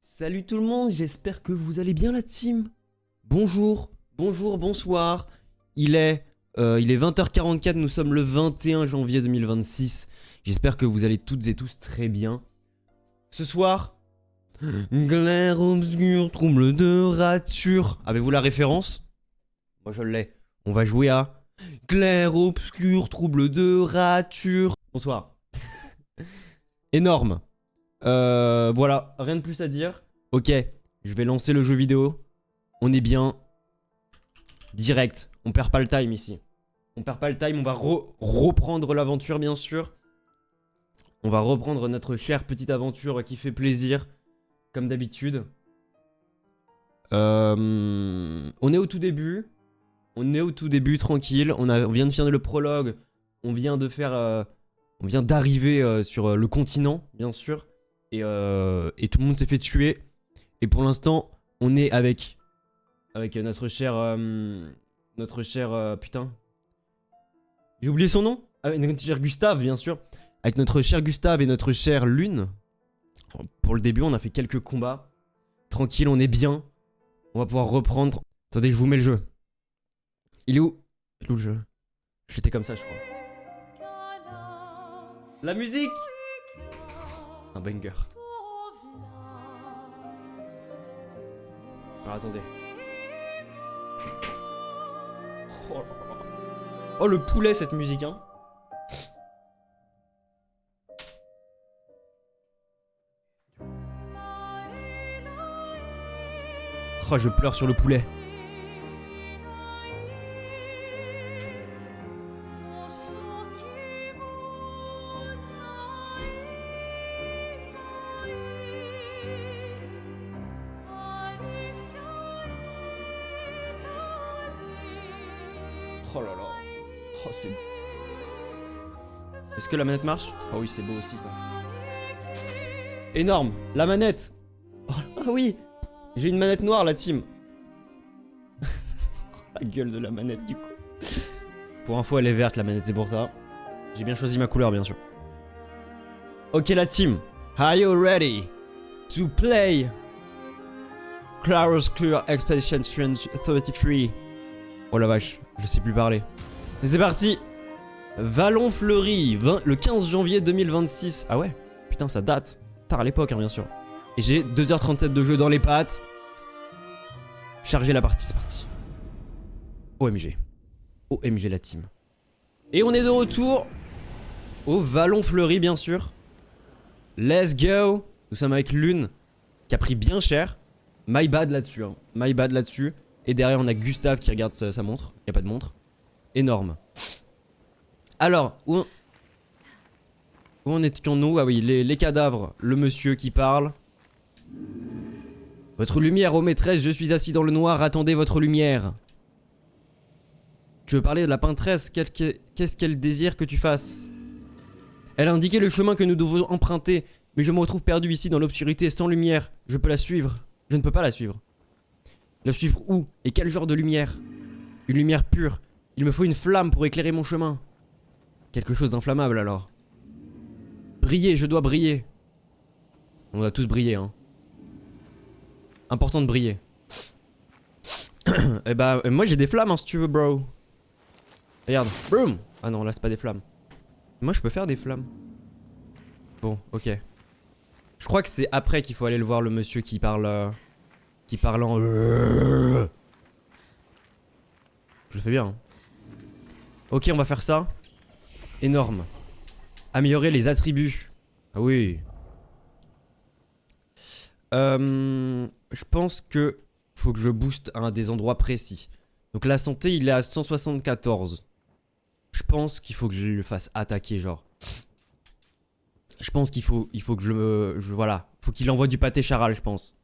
Salut tout le monde, j'espère que vous allez bien la team. Bonjour, bonsoir. Il est 20h44, nous sommes le 21 janvier 2026. J'espère que vous allez toutes et tous très bien. Ce soir, clair, obscur, trouble de rature. Avez-vous la référence? Moi je l'ai. On va jouer à clair, obscur, trouble de rature. Bonsoir. Énorme. Voilà, rien de plus à dire. Ok, je vais lancer le jeu vidéo. On est bien. Direct, on perd pas le time ici. On perd pas le time, on va reprendre l'aventure bien sûr. On va reprendre notre chère petite aventure qui fait plaisir, comme d'habitude. On est au tout début. On est au tout début, tranquille. On vient de finir le prologue. On vient de faire... on vient d'arriver sur le continent, bien sûr. Et tout le monde s'est fait tuer. Et pour l'instant, on est avec notre cher... putain. J'ai oublié son nom. Avec notre cher Gustave, bien sûr. Avec notre cher Gustave et notre chère Lune. Pour le début, on a fait quelques combats. Tranquille, on est bien. On va pouvoir reprendre. Attendez, je vous mets le jeu. Il est où? Il est où le jeu? J'étais comme ça, je crois. La musique! Un banger. Alors attendez. Oh le poulet cette musique hein. Oh je pleure sur le poulet. Oh là là. Oh c'est beau. Est-ce que la manette marche? Oh oui c'est beau aussi ça. Énorme. La manette. Oh, ah oui. J'ai une manette noire la team. La gueule de la manette du coup. Pour info elle est verte la manette, c'est pour ça. J'ai bien choisi ma couleur bien sûr. Ok la team. Are you ready to play Claroscure Expedition 33? Oh la vache, je sais plus parler. Et c'est parti. Vallon Fleuri, le 15 janvier 2026. Ah ouais, putain ça date. Tard à l'époque hein, bien sûr. Et j'ai 2h37 de jeu dans les pattes. Charger la partie, c'est parti. OMG. OMG la team. Et on est de retour au Vallon Fleuri bien sûr. Let's go. Nous sommes avec Lune qui a pris bien cher. My bad là-dessus hein. My bad là-dessus. Et derrière on a Gustave qui regarde sa montre. Y a pas de montre. Énorme. Alors, où en étions-nous? Ah oui, les cadavres. Le monsieur qui parle. Votre lumière, ô maîtresse, je suis assis dans le noir, attendez votre lumière. Tu veux parler de la peintresse? Qu'est-ce qu'elle désire que tu fasses? Elle a indiqué le chemin que nous devons emprunter, mais je me retrouve perdu ici dans l'obscurité, sans lumière. Je peux la suivre. Je ne peux pas la suivre. La suivre où? Et quel genre de lumière? Une lumière pure. Il me faut une flamme pour éclairer mon chemin. Quelque chose d'inflammable alors. Briller, je dois briller. On doit tous briller hein. Important de briller. Et bah moi j'ai des flammes hein, si tu veux bro. Regarde. Boom. Ah non là c'est pas des flammes. Moi je peux faire des flammes. Bon ok. Je crois que c'est après qu'il faut aller le voir le monsieur qui parle qui parle en... Je le fais bien hein. Ok on va faire ça. Énorme. Améliorer les attributs. Ah oui. Je pense que faut que je booste à un des endroits précis. Donc la santé il est à 174. Je pense qu'il faut que je le fasse attaquer genre. Je pense qu'il faut que voilà. Faut qu'il envoie du pâté charal je pense.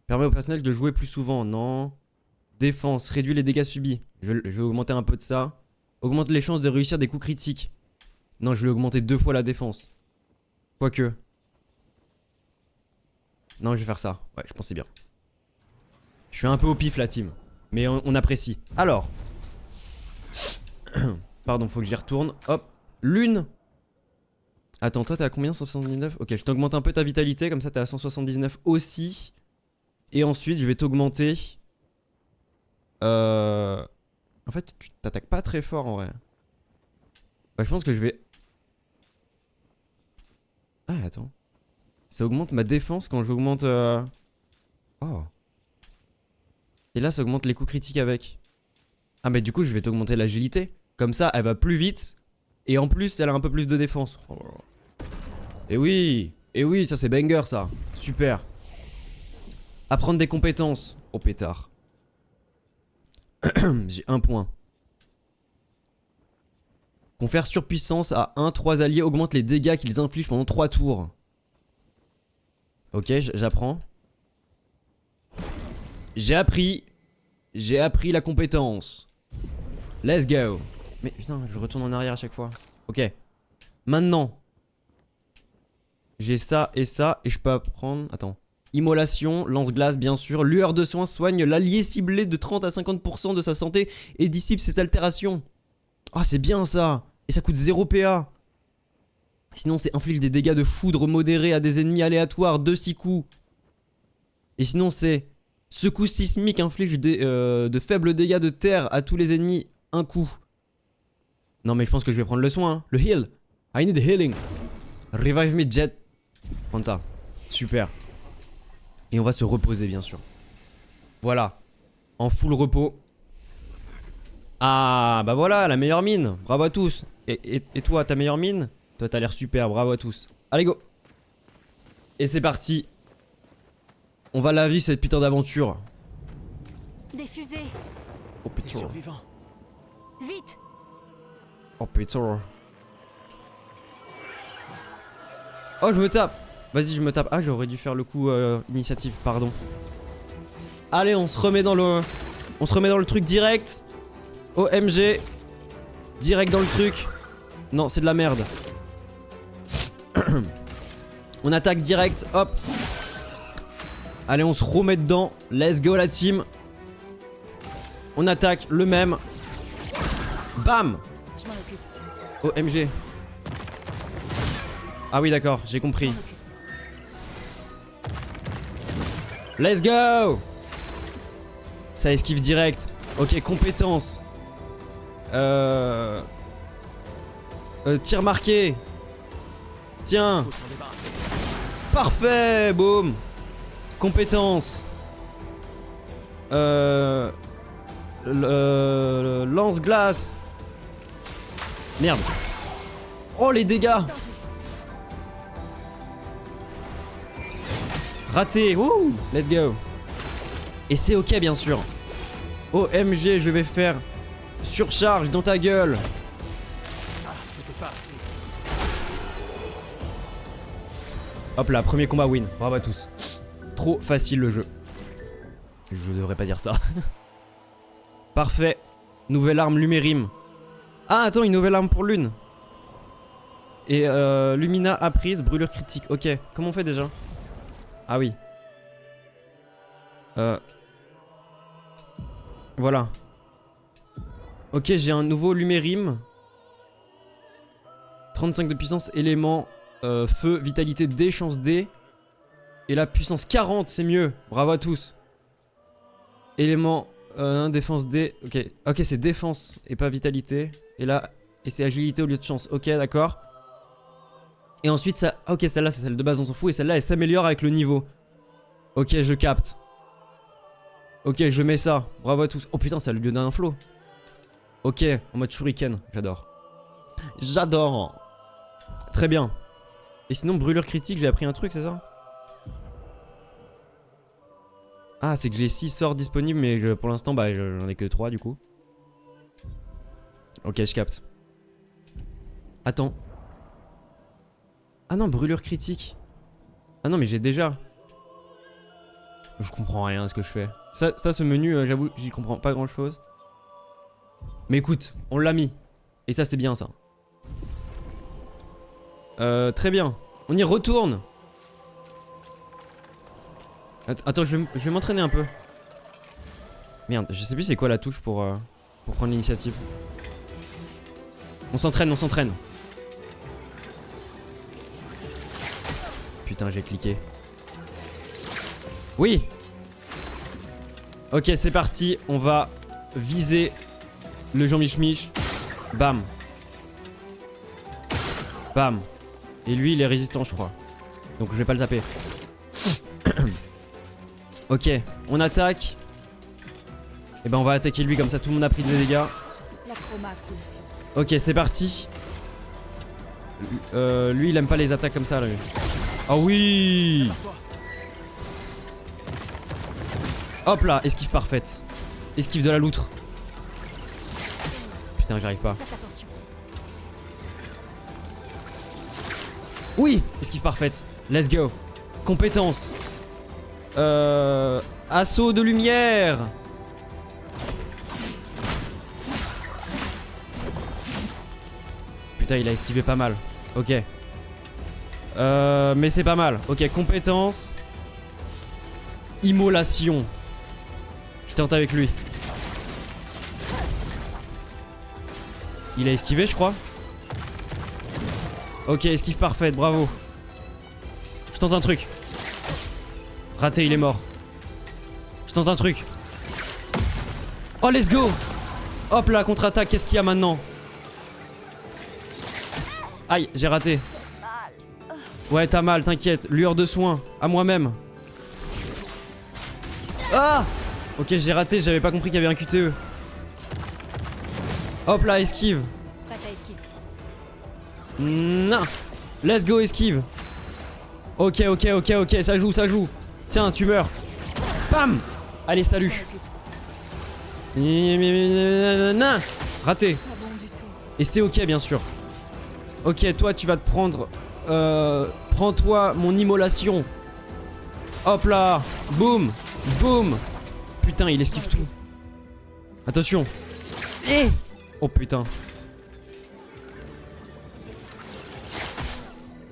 Permet au personnage de jouer plus souvent. Non. Défense. Réduit les dégâts subis. Je vais augmenter un peu de ça. Augmente les chances de réussir des coups critiques. Non je vais augmenter 2 fois la défense. Quoique. Non je vais faire ça. Ouais je pense que c'est bien. Je suis un peu au pif la team. Mais on apprécie. Alors. Pardon faut que j'y retourne. Hop. Lune. Attends, toi t'es à combien? 179? Ok, je t'augmente un peu ta vitalité, comme ça t'es à 179 aussi. Et ensuite, je vais t'augmenter... En fait, tu t'attaques pas très fort en vrai. Bah, je pense que je vais... Ah, attends. Ça augmente ma défense quand j'augmente... Oh. Et là, ça augmente les coups critiques avec. Ah, mais du coup, je vais t'augmenter l'agilité. Comme ça, elle va plus vite. Et en plus, elle a un peu plus de défense. Oh. Et oui, ça c'est banger ça. Super. Apprendre des compétences. Oh pétard. J'ai un point. Confère surpuissance à 3 alliés, augmente les dégâts qu'ils infligent pendant 3 tours. Ok, j'apprends. J'ai appris la compétence. Let's go. Mais putain, je retourne en arrière à chaque fois. Ok. Maintenant. J'ai ça, et je peux apprendre... Attends. Immolation, lance-glace bien sûr. Lueur de soin soigne l'allié ciblé de 30 à 50% de sa santé et dissipe ses altérations. Ah, c'est bien ça. Et ça coûte 0 PA. Sinon, c'est inflige des dégâts de foudre modérés à des ennemis aléatoires de 6 coups. Et sinon, c'est secousse sismique inflige de faibles dégâts de terre à tous les ennemis un coup. Non, mais je pense que je vais prendre le soin. Hein. Le heal. I need healing. Revive me jet. Prendre ça. Super. Et on va se reposer, bien sûr. Voilà. En full repos. Ah, bah voilà, la meilleure mine. Bravo à tous. Et toi, ta meilleure mine? Toi, t'as l'air super. Bravo à tous. Allez, go. Et c'est parti. On va la vivre cette putain d'aventure. Des fusées. Oh putain. Vite. Oh putain. Oh, je me tape. Vas-y, je me tape. Ah, j'aurais dû faire le coup initiative, pardon. Allez, on se remet dans le truc direct. OMG. Direct dans le truc. Non, c'est de la merde. On attaque direct, hop. Allez, on se remet dedans. Let's go la team. On attaque le même. Bam. OMG. Ah oui, d'accord, j'ai compris. Let's go. Ça esquive direct. Ok, compétence. Tir marqué. Tiens. Parfait, boum. Compétence. Lance-glace. Merde. Oh, les dégâts. Raté. Wouh. Let's go. Et c'est ok, bien sûr. OMG, je vais faire surcharge dans ta gueule. Hop là, premier combat win. Bravo à tous. Trop facile le jeu. Je devrais pas dire ça. Parfait. Nouvelle arme Lumérim. Ah, attends, une nouvelle arme pour Lune. Et Lumina apprise, brûlure critique. Ok, comment on fait déjà? Ah oui. Voilà. Ok, j'ai un nouveau Lumérim. 35 de puissance, élément, feu, vitalité D, chance D. Et la puissance 40, c'est mieux. Bravo à tous. Élément, défense D. Ok, ok, c'est défense et pas vitalité. Et là, et c'est agilité au lieu de chance. Ok, d'accord. Et ensuite, ça. Ok, celle-là, c'est celle de base, on s'en fout. Et celle-là, elle s'améliore avec le niveau. Ok, je capte. Ok, je mets ça. Bravo à tous. Oh putain, ça a le lieu d'un flow. Ok, en mode shuriken. J'adore. J'adore. Très bien. Et sinon, brûlure critique, j'ai appris un truc, c'est ça? Ah, c'est que j'ai 6 sorts disponibles, mais pour l'instant, bah, j'en ai que 3 du coup. Ok, je capte. Attends. Ah non, brûlure critique. Ah non, mais j'ai déjà. Je comprends rien à ce que je fais. Ça ce menu, j'avoue, j'y comprends pas grand chose. Mais écoute, on l'a mis. Et ça, c'est bien ça. Très bien. On y retourne. Attends, je vais m'entraîner un peu. Merde, je sais plus c'est quoi la touche pour prendre l'initiative. On s'entraîne, on s'entraîne. putain, j'ai cliqué. Oui. Ok, c'est parti. On va viser le Jean Mich. Bam. Bam. Et lui, il est résistant, je crois. Donc je vais pas le taper. Ok, on attaque. Et ben on va attaquer lui, comme ça tout le monde a pris des dégâts. Ok, c'est parti. Lui, il aime pas les attaques comme ça, là. Ah oui. Hop là, esquive parfaite. Esquive de la loutre. Putain, j'arrive pas. Oui, esquive parfaite. Let's go. Compétence. Assaut de lumière. Putain, il a esquivé pas mal. Ok. Mais c'est pas mal. Ok, compétence. Immolation. Je tente avec lui. Il a esquivé, je crois. Ok, esquive parfaite, bravo. Je tente un truc. Raté, il est mort. Je tente un truc. Oh, let's go. Hop là, contre-attaque, qu'est-ce qu'il y a maintenant? Aïe, j'ai raté. Ouais, t'as mal, t'inquiète. Lueur de soin, à moi-même. Ah. Ok, j'ai raté, j'avais pas compris qu'il y avait un QTE. Hop là, esquive. Non. Let's go, esquive. Ok, ça joue, ça joue. Tiens, tu meurs. Bam. Allez, salut. Non. Raté. Et c'est ok, bien sûr. Ok, toi, tu vas te prendre... prends-toi mon immolation. Hop là. Boum. Boum. Putain, il esquive tout. Attention. Eh. Oh putain.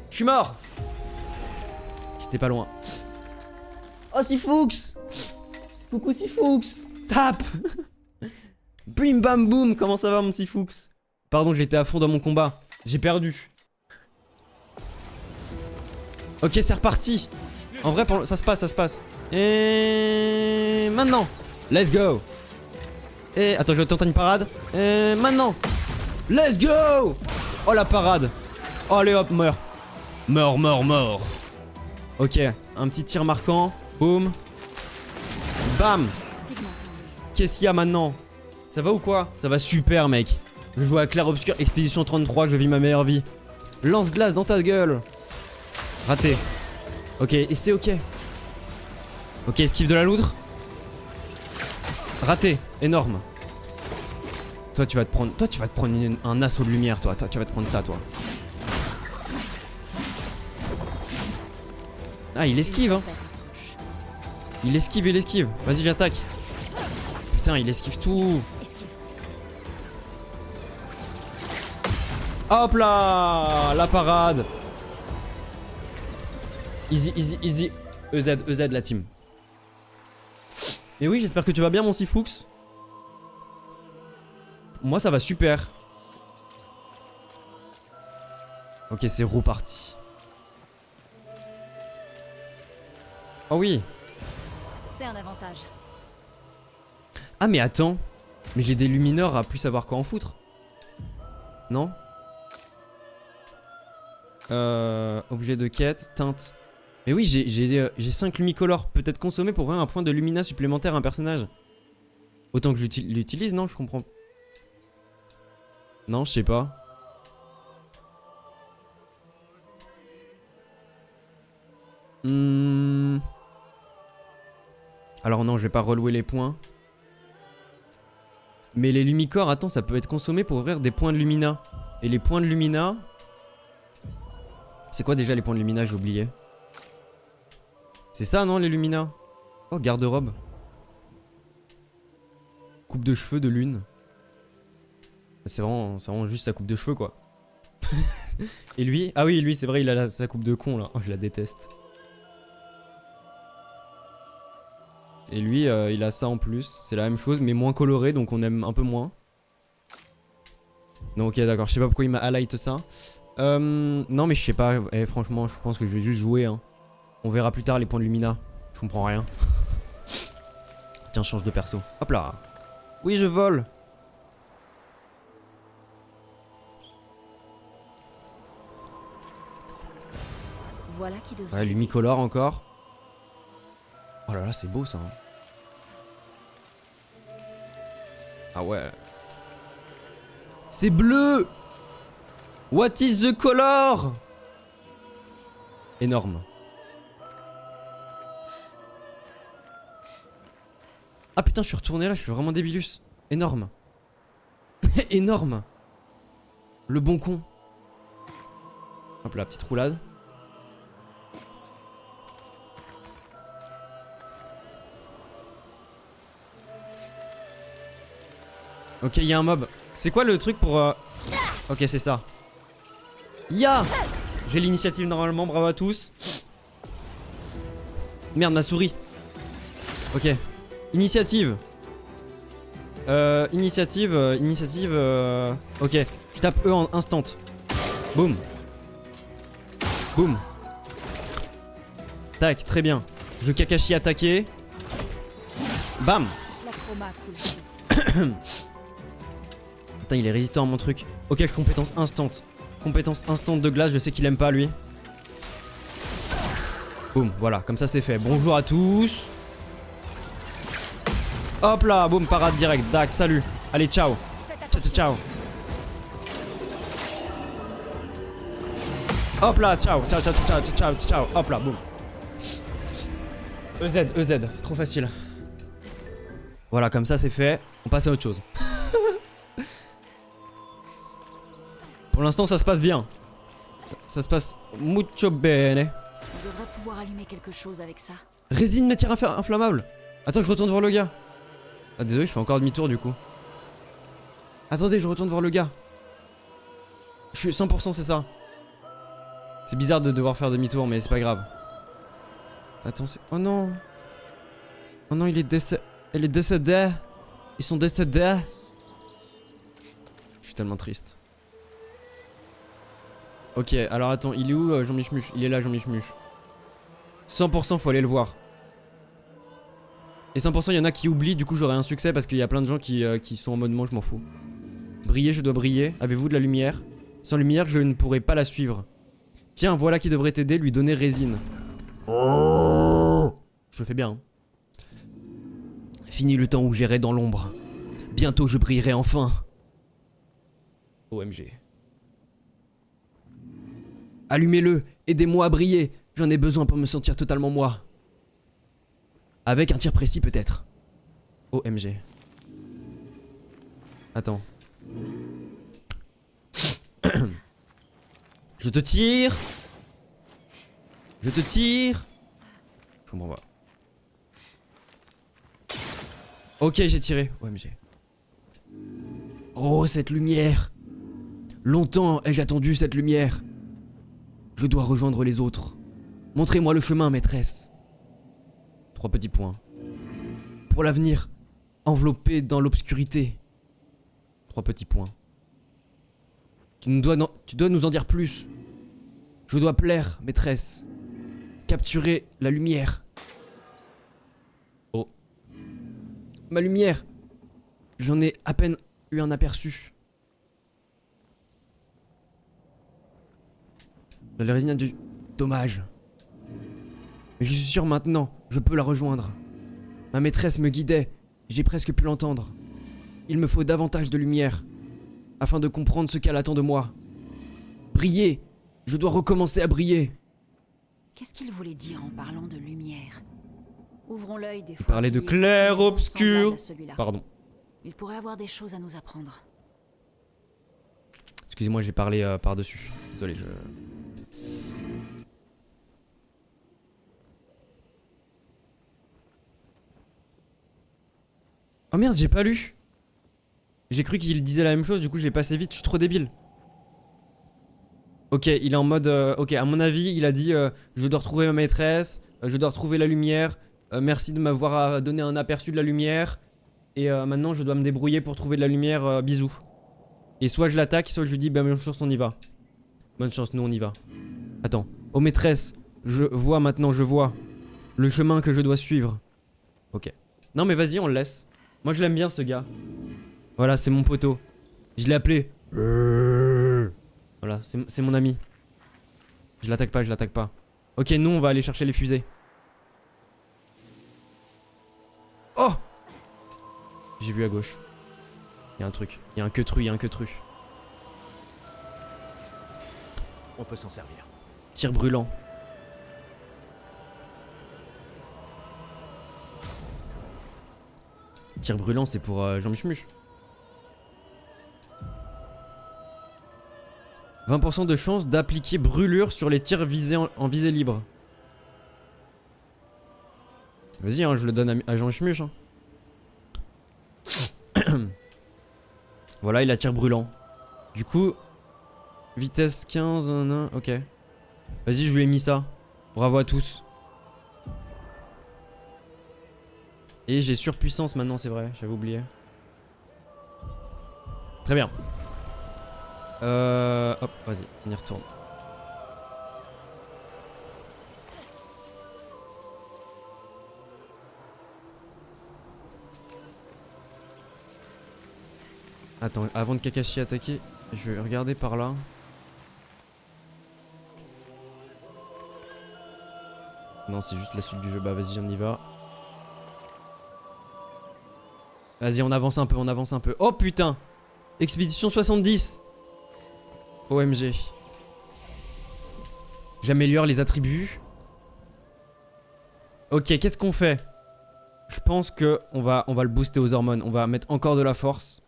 Je suis mort. J'étais pas loin. Oh, Sifoux. Coucou Sifoux. Tape. Bim bam boum. Comment ça va mon Sifoux? Pardon, j'étais à fond dans mon combat. J'ai perdu. Ok, c'est reparti. En vrai, ça se passe, ça se passe. Et maintenant. Let's go. Et attends, je vais tenter une parade. Et maintenant. Let's go. Oh la parade. Oh, allez hop, meurs. Mort. Ok, un petit tir marquant. Boum. Bam. Qu'est-ce qu'il y a maintenant? Ça va ou quoi? Ça va super, mec. Je joue à Clair Obscur, Expédition 33, je vis ma meilleure vie. Lance-glace dans ta gueule. Raté. Ok, et c'est ok. Ok, esquive de la loutre. Raté, énorme. Toi tu vas te prendre. Toi tu vas te prendre un assaut de lumière, toi tu vas te prendre ça, toi. Ah, il esquive, hein. Il esquive. Vas-y, j'attaque. Putain, il esquive tout. Hop là. La parade. Easy. EZ la team. Mais oui, j'espère que tu vas bien, mon Sifoux. Moi, ça va super. Ok, c'est reparti. Oh oui. C'est un avantage. Ah mais attends. Mais j'ai des lumineurs à plus savoir quoi en foutre. Non? Objet de quête, teinte. Mais oui, j'ai 5 lumicolores. Peut-être consommé pour ouvrir un point de lumina supplémentaire à un personnage. Autant que je l'utilise, non? Je comprends. Non, je sais pas. Alors non, je vais pas relouer les points. Mais les lumicores, attends, ça peut être consommé pour ouvrir des points de lumina. Et les points de lumina... C'est quoi déjà les points de lumina? J'ai oublié. C'est ça, non, les lumina? Oh, garde-robe. Coupe de cheveux de lune. C'est vraiment juste sa coupe de cheveux, quoi. Et lui? Ah oui, lui, c'est vrai, il a sa coupe de con, là. Oh, je la déteste. Et lui, il a ça en plus. C'est la même chose, mais moins coloré, donc on aime un peu moins. Non, ok, d'accord. Je sais pas pourquoi il m'a highlight ça. Non, mais je sais pas. Franchement, je pense que je vais juste jouer. Hein. On verra plus tard les points de Lumina. Je comprends rien. Tiens, change de perso. Hop là. Oui, je vole. Voilà qui devrait. Ouais, Lumicolor encore. Oh là là, c'est beau ça. Hein. Ah ouais. C'est bleu. What is the color? Énorme. Ah putain, je suis retourné là, je suis vraiment débilus. Énorme. Énorme. Le bon con. Hop là, petite roulade. Ok, il y a un mob. C'est quoi le truc pour... Ok, c'est ça. Ya. J'ai l'initiative normalement, bravo à tous. Merde, ma souris. Ok. Initiative. Initiative. Ok. Je tape E en instant. Boum. Boum. Tac, très bien. Je Kakashi attaquer. Bam. La chroma coule. Putain, il est résistant à mon truc. Ok, compétence instant. Compétence instant de glace, je sais qu'il aime pas lui. Boum, voilà, comme ça c'est fait. Bonjour à tous. Hop là, boum, parade direct. Dac, salut. Allez, ciao. Ciao, ciao, ciao. Hop là, ciao, ciao, ciao, ciao, ciao, ciao. Hop là, boum. EZ, trop facile. Voilà, comme ça c'est fait. On passe à autre chose. Pour l'instant, ça se passe bien. Ça se passe mucho bene. On devrait pouvoir allumer quelque chose avec ça. Résine matière inflammable. Attends, je retourne voir le gars. Ah, désolé, je fais encore demi-tour du coup. Attendez, je retourne voir le gars. Je suis 100%, c'est ça. C'est bizarre de devoir faire demi-tour, mais c'est pas grave. Attends, c'est... Oh non. Oh non, il est décédé. Elle est décédée. Ils sont décédés. Je suis tellement triste. Ok, alors attends, il est où Jean-Michmuche? Il est là, Jean-Michmuche. 100%, faut aller le voir. Et 100%, il y en a qui oublient, du coup j'aurai un succès parce qu'il y a plein de gens qui sont en mode moi je m'en fous. Briller, je dois briller. Avez-vous de la lumière? Sans lumière, je ne pourrai pas la suivre. Tiens, voilà qui devrait t'aider, lui donner résine. Je le fais bien. Hein. Fini le temps où j'irai dans l'ombre. Bientôt je brillerai enfin. OMG. Allumez-le, aidez-moi à briller. J'en ai besoin pour me sentir totalement moi. Avec un tir précis peut-être. OMG. Attends. Je te tire. Je te tire. Je comprends pas. Ok, j'ai tiré. OMG. Oh, cette lumière. Longtemps ai-je attendu cette lumière. Je dois rejoindre les autres. Montrez-moi le chemin, maîtresse. 3 petits points. Pour l'avenir, enveloppé dans l'obscurité. 3 petits points. Tu dois nous en dire plus. Je dois plaire, maîtresse. Capturer la lumière. Oh. Ma lumière. J'en ai à peine eu un aperçu. La résine a du... Dommage. Mais je suis sûr maintenant, je peux la rejoindre. Ma maîtresse me guidait, j'ai presque pu l'entendre. Il me faut davantage de lumière, afin de comprendre ce qu'elle attend de moi. Briller, je dois recommencer à briller. Qu'est-ce qu'il voulait dire en parlant de lumière? Ouvrons l'œil des fois. Il parlait de clair obscur. Pardon. Il pourrait avoir des choses à nous apprendre. Excusez-moi, j'ai parlé par-dessus. Désolé, je... Oh merde, j'ai pas lu. J'ai cru qu'il disait la même chose, du coup je l'ai passé vite, je suis trop débile. Ok, il est en mode... ok, à mon avis, il a dit je dois retrouver ma maîtresse, je dois retrouver la lumière, merci de m'avoir donné un aperçu de la lumière, et maintenant je dois me débrouiller pour trouver de la lumière, bisous. Et soit je l'attaque, soit je lui dis bah bonne chance, on y va. Bonne chance, nous on y va. Attends. Oh maîtresse, Je vois maintenant, je vois. Le chemin que je dois suivre. Ok. Non mais vas-y, on le laisse. Moi je l'aime bien ce gars. Voilà, c'est mon poteau. Je l'ai appelé. Voilà, c'est mon ami. Je l'attaque pas, je l'attaque pas. Ok, nous on va aller chercher les fusées. Oh! J'ai vu à gauche. Il y a un truc. Il y a un queutru, il y a un queutru. On peut s'en servir. Tir brûlant. Tir brûlant, c'est pour Jean-Michmuche. 20% de chance d'appliquer brûlure sur les tirs visés en visée libre. Vas-y, hein, je le donne à Jean-Michmuche. Hein. Voilà, il a tir brûlant. Du coup, vitesse 15, ok. Vas-y, je lui ai mis ça. Bravo à tous. Et j'ai surpuissance maintenant, c'est vrai, j'avais oublié. Très bien. Hop, vas-y, on y retourne. Attends, avant de Kakashi attaquer, je vais regarder par là. Non, c'est juste la suite du jeu. Bah vas-y, on y va. Vas-y, on avance un peu, on avance un peu. Oh putain! Expédition 70! OMG. J'améliore les attributs. Ok, qu'est-ce qu'on fait? Je pense que on va le booster aux hormones. On va mettre encore de la force.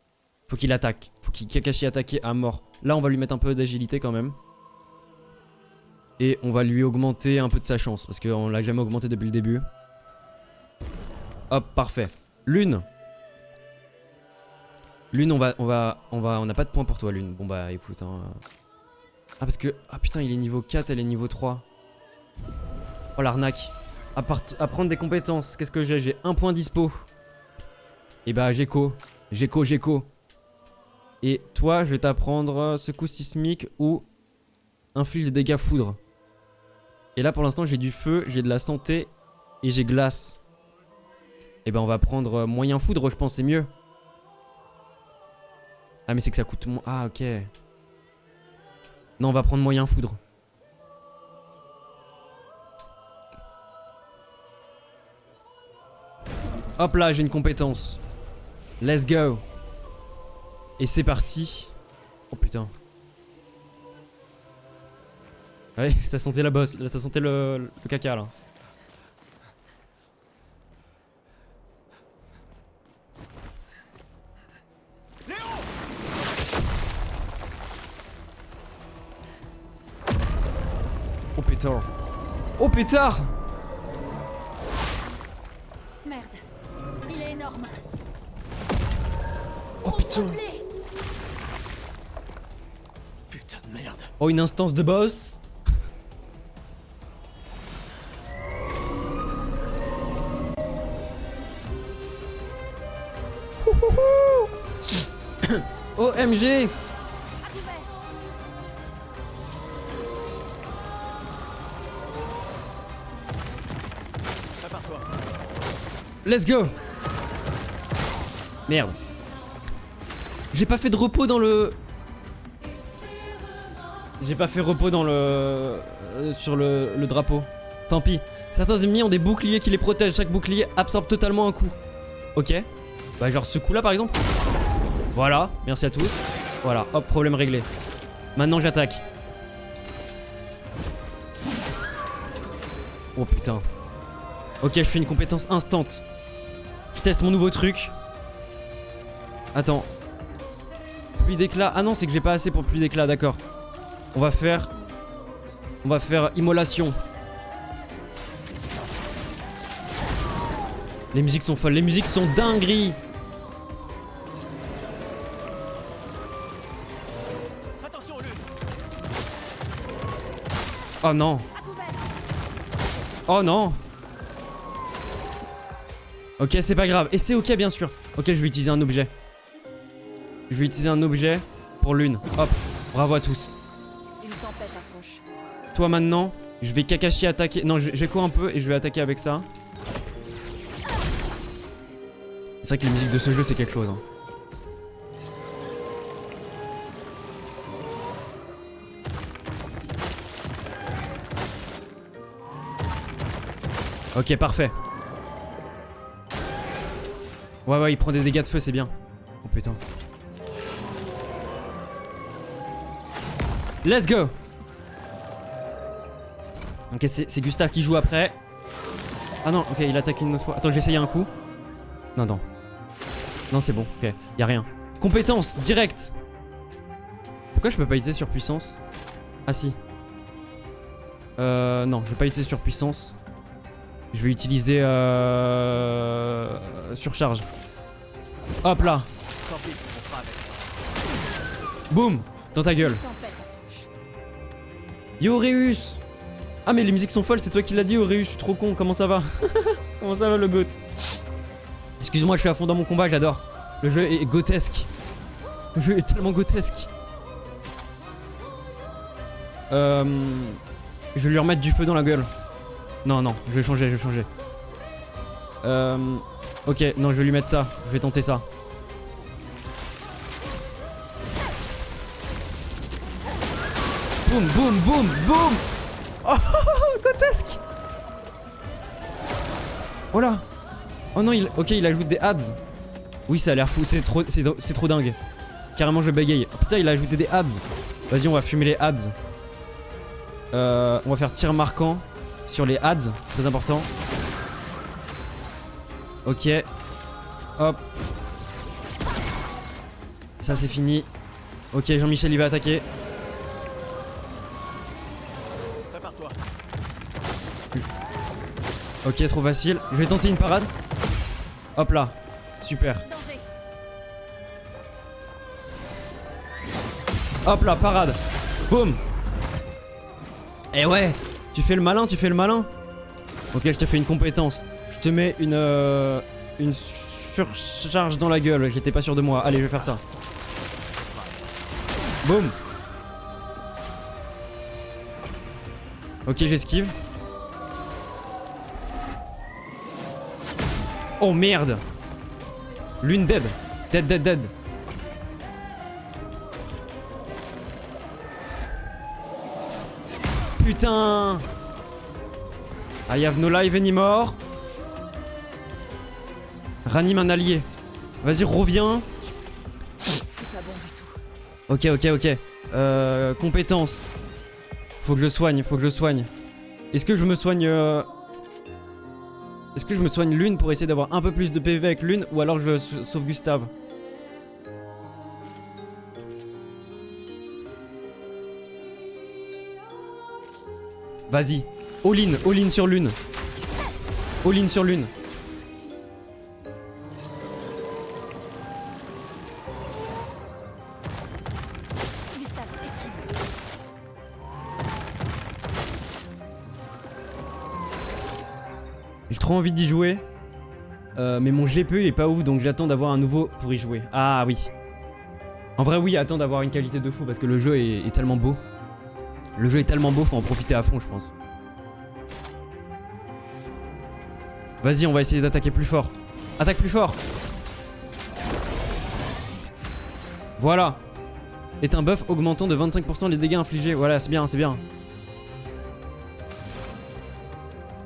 Faut qu'il attaque. Faut qu'il Kakashi attaque à mort. Là, on va lui mettre un peu d'agilité quand même. Et on va lui augmenter un peu de sa chance. Parce qu'on l'a jamais augmenté depuis le début. Hop, parfait. Lune. Lune, on n'a pas de points pour toi, Lune. Bon bah écoute, hein. Ah parce que, ah putain, il est niveau 4, elle est niveau 3. Oh l'arnaque. Apprendre des compétences, qu'est-ce que j'ai? J'ai un point dispo. Et bah Gecko. Et toi, je vais t'apprendre secousse sismique ou inflige des dégâts foudre. Et là pour l'instant j'ai du feu, j'ai de la santé et j'ai glace. Et bah on va prendre moyen foudre, je pense, c'est mieux. Ah mais c'est que ça coûte moins... Ah ok. Non, on va prendre moyen foudre. Hop là, j'ai une compétence. Let's go. Et c'est parti. Oh putain. Ouais, ça sentait la bosse, ça sentait le caca là. Oh pétard. Oh pétard. Merde, il est énorme. Oh putain. Putain de merde. Oh, une instance de boss. OMG. Prépare-toi. Let's go. Merde. J'ai pas fait de repos dans le... J'ai pas fait repos dans le... sur le drapeau. Tant pis. Certains ennemis ont des boucliers qui les protègent. Chaque bouclier absorbe totalement un coup. Ok. Bah genre ce coup là par exemple. Voilà. Merci à tous. Voilà. Hop, problème réglé. Maintenant j'attaque. Oh putain. Ok, je fais une compétence instant. Je teste mon nouveau truc. Attends. Pluie d'éclat. Ah non, c'est que j'ai pas assez pour pluie d'éclat, d'accord. On va faire immolation. Les musiques sont folles, les musiques sont dingueries. Attention aux lunes. Oh non. Oh non. Ok, c'est pas grave. Et c'est ok, bien sûr. Ok, je vais utiliser un objet. Je vais utiliser un objet pour l'une. Hop, bravo à tous. Une tempête approche. Toi maintenant, Je vais Kakashi attaquer. Non, j'écho un peu et je vais attaquer avec ça. C'est vrai que les musiques de ce jeu, c'est quelque chose. Hein. Ok, parfait. Ouais, il prend des dégâts de feu, c'est bien. Oh putain. Let's go. Ok, c'est Gustave qui joue après. Ah non, ok, il attaque une autre fois. Attends, j'ai essayé un coup. Non. Non, c'est bon, ok, y'a rien. Compétence, direct. Pourquoi je peux pas utiliser surpuissance? Ah si. Non, je vais pas utiliser surpuissance. Je vais utiliser surcharge. Hop là. Boum. Dans ta gueule. Yo Réus. Ah mais les musiques sont folles, c'est toi qui l'as dit Réus, je suis trop con, comment ça va? Comment ça va le goth? Excuse-moi, je suis à fond dans mon combat, j'adore. Le jeu est gothesque. Le jeu est tellement gothesque. Je vais lui remettre du feu dans la gueule. Non, je vais changer, Ok, non, je vais lui mettre ça. Je vais tenter ça. Boum, boum, boum, boum. Oh, grotesque. Oh là. Oh non, ok, il ajoute des ads. Oui, ça a l'air fou, c'est trop dingue. Carrément, je bégaye. Oh, putain, il a ajouté des ads. Vas-y, on va fumer les ads. On va faire tir marquant sur les ads, très important. Ok. Hop. Ça, c'est fini. Ok, Jean-Michel, il va attaquer. Prépare-toi. Ok, trop facile. Je vais tenter une parade. Hop là. Super. Hop là, parade. Boum. Eh ouais. Tu fais le malin, Ok, je te fais une compétence. Je te mets une surcharge dans la gueule. J'étais pas sûr de moi. Allez, je vais faire ça. Boum. Ok, j'esquive. Oh merde. Lune dead. Dead. Putain. I have no life anymore. Ranime un allié. Vas-y, reviens. C'est pas bon du tout. Ok. Compétence. Faut que je soigne. Est-ce que je me soigne Est-ce que je me soigne Lune pour essayer d'avoir un peu plus de PV avec Lune, ou alors je sauve Gustave? Vas-y. All-in sur Lune. All-in sur Lune. Gustave, esquive. J'ai trop envie d'y jouer. Mais mon GPU est pas ouf, donc j'attends d'avoir un nouveau pour y jouer. Ah oui. En vrai oui, attends d'avoir une qualité de fou parce que le jeu est tellement beau. Le jeu est tellement beau, faut en profiter à fond je pense. Vas-y, on va essayer d'attaquer plus fort. Attaque plus fort. Voilà. Est un buff augmentant de 25% les dégâts infligés. Voilà, c'est bien.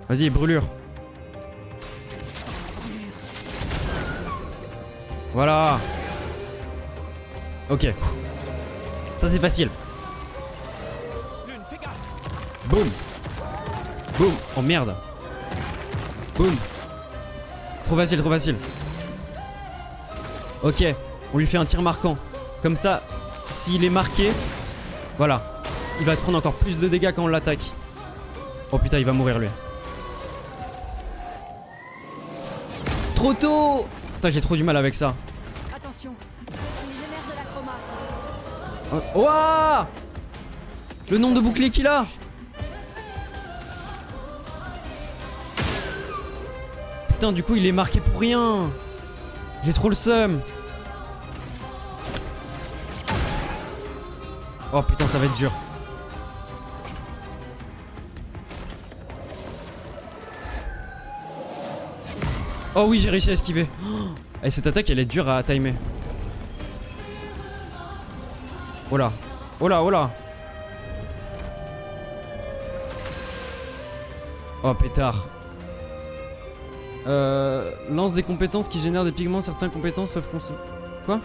Vas-y, brûlure. Voilà. Ok. Ça c'est facile. Lune, fais gaffe. Boum. Boum. Oh merde. Boum. Trop facile. Ok. On lui fait un tir marquant. Comme ça, s'il est marqué, voilà. Il va se prendre encore plus de dégâts quand on l'attaque. Oh putain, il va mourir lui. Trop tôt. Putain, j'ai trop du mal avec ça. Attention, millénaire de la chroma. Ouah. Le nombre de boucliers qu'il a. Putain, du coup il est marqué pour rien. J'ai trop le seum. Oh putain, ça va être dur. Oh oui, j'ai réussi à esquiver. Et cette attaque, elle est dure à timer. Oh là. Oh là, oh là. Oh pétard. Lance des compétences qui génèrent des pigments. Certaines compétences peuvent consommer. Quoi?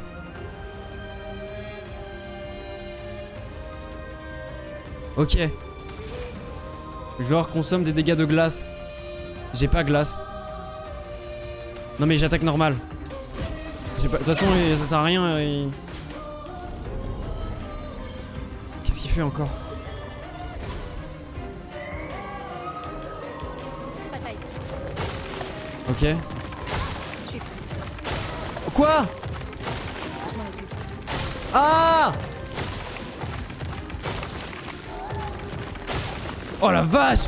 Ok. Joueur consomme des dégâts de glace. J'ai pas glace. Non mais j'attaque normal. De toute façon ça sert à rien. Qu'est-ce qu'il fait encore? Ok. Quoi? Ah! Oh la vache!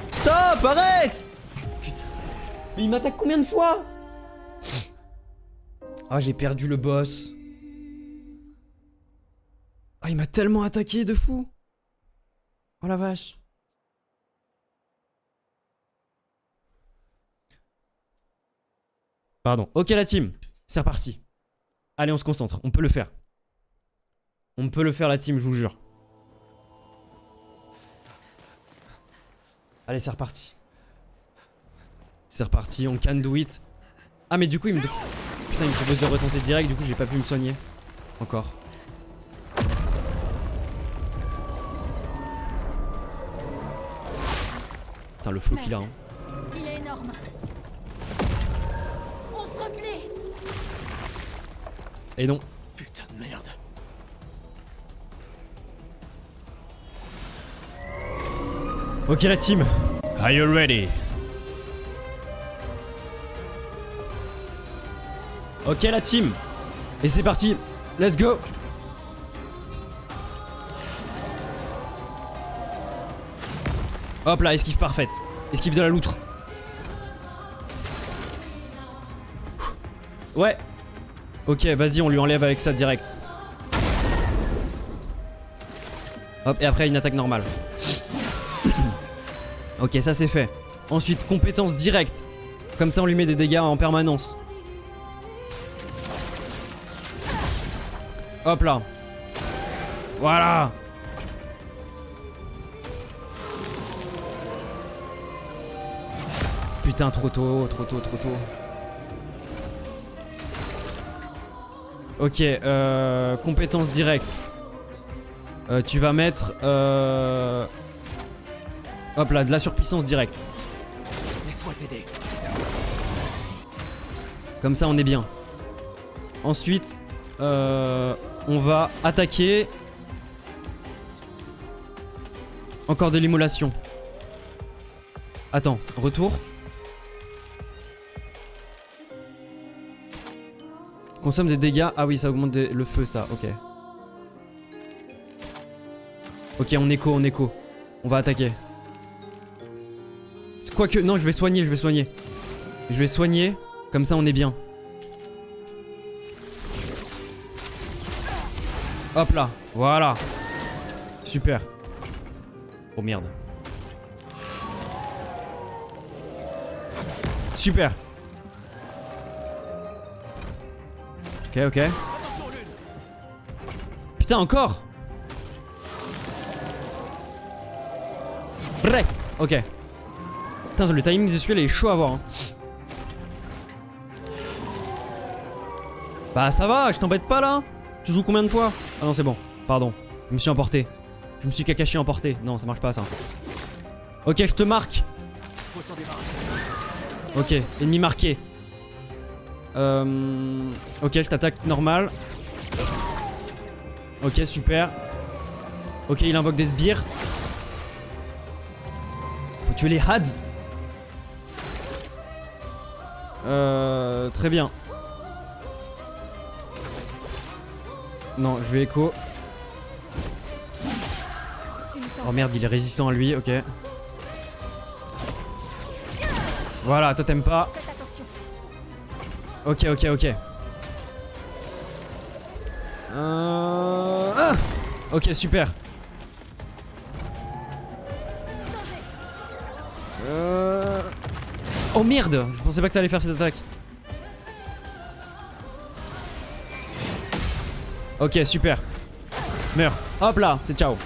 Stop! Arrête! Putain. Mais il m'attaque combien de fois? Ah, j'ai perdu le boss. Ah, il m'a tellement attaqué de fou. Oh la vache. Pardon. Ok la team. C'est reparti. Allez, on se concentre. On peut le faire. On peut le faire la team, je vous jure. Allez, c'est reparti. C'est reparti, on can do it. Ah mais du coup il me... Putain il me propose de retenter direct, du coup j'ai pas pu me soigner. Encore. Putain le flow qu'il a hein. Il est énorme. On se replie. Et non. Putain de merde. Ok la team. Are you ready? Ok la team. Et c'est parti. Let's go. Hop là, esquive parfaite. Esquive de la loutre. Ouais. Ok, vas-y, on lui enlève avec ça direct. Hop, et après une attaque normale. Ok, ça c'est fait. Ensuite, compétence directe. Comme ça, on lui met des dégâts en permanence. Hop là. Voilà. Putain, trop tôt, trop tôt, trop tôt. Ok, compétence directe. Tu vas mettre... Hop là, de la surpuissance directe. Laisse-moi t'aider. Comme ça, on est bien. Ensuite, on va attaquer. Encore de l'immolation. Attends, retour. Consomme des dégâts. Ah oui, ça augmente le feu, ça. Ok. Ok, on écho, on écho. On va attaquer. Quoique, non, je vais soigner, je vais soigner. Je vais soigner. Comme ça, on est bien. Hop là. Voilà. Super. Oh merde. Super. Ok, ok. Putain, encore. Bref. Ok. Putain, le timing de celui-là est chaud à voir. Hein. Bah ça va, je t'embête pas là. Tu joues combien de fois? Ah non, c'est bon. Pardon. Je me suis emporté. Je me suis cacaché emporté. Non, ça marche pas ça. Ok, je te marque. Ok, ennemi marqué. Ok, je t'attaque normal. Ok, super. Ok, il invoque des sbires. Faut tuer les Hads. Très bien. Non, je vais écho. Oh merde, il est résistant à lui, ok. Voilà, toi t'aimes pas. Ok, ok, ok. Ok, super. Oh merde, je pensais pas que ça allait faire cette attaque. Ok, super. Meurs. Hop là, c'est ciao.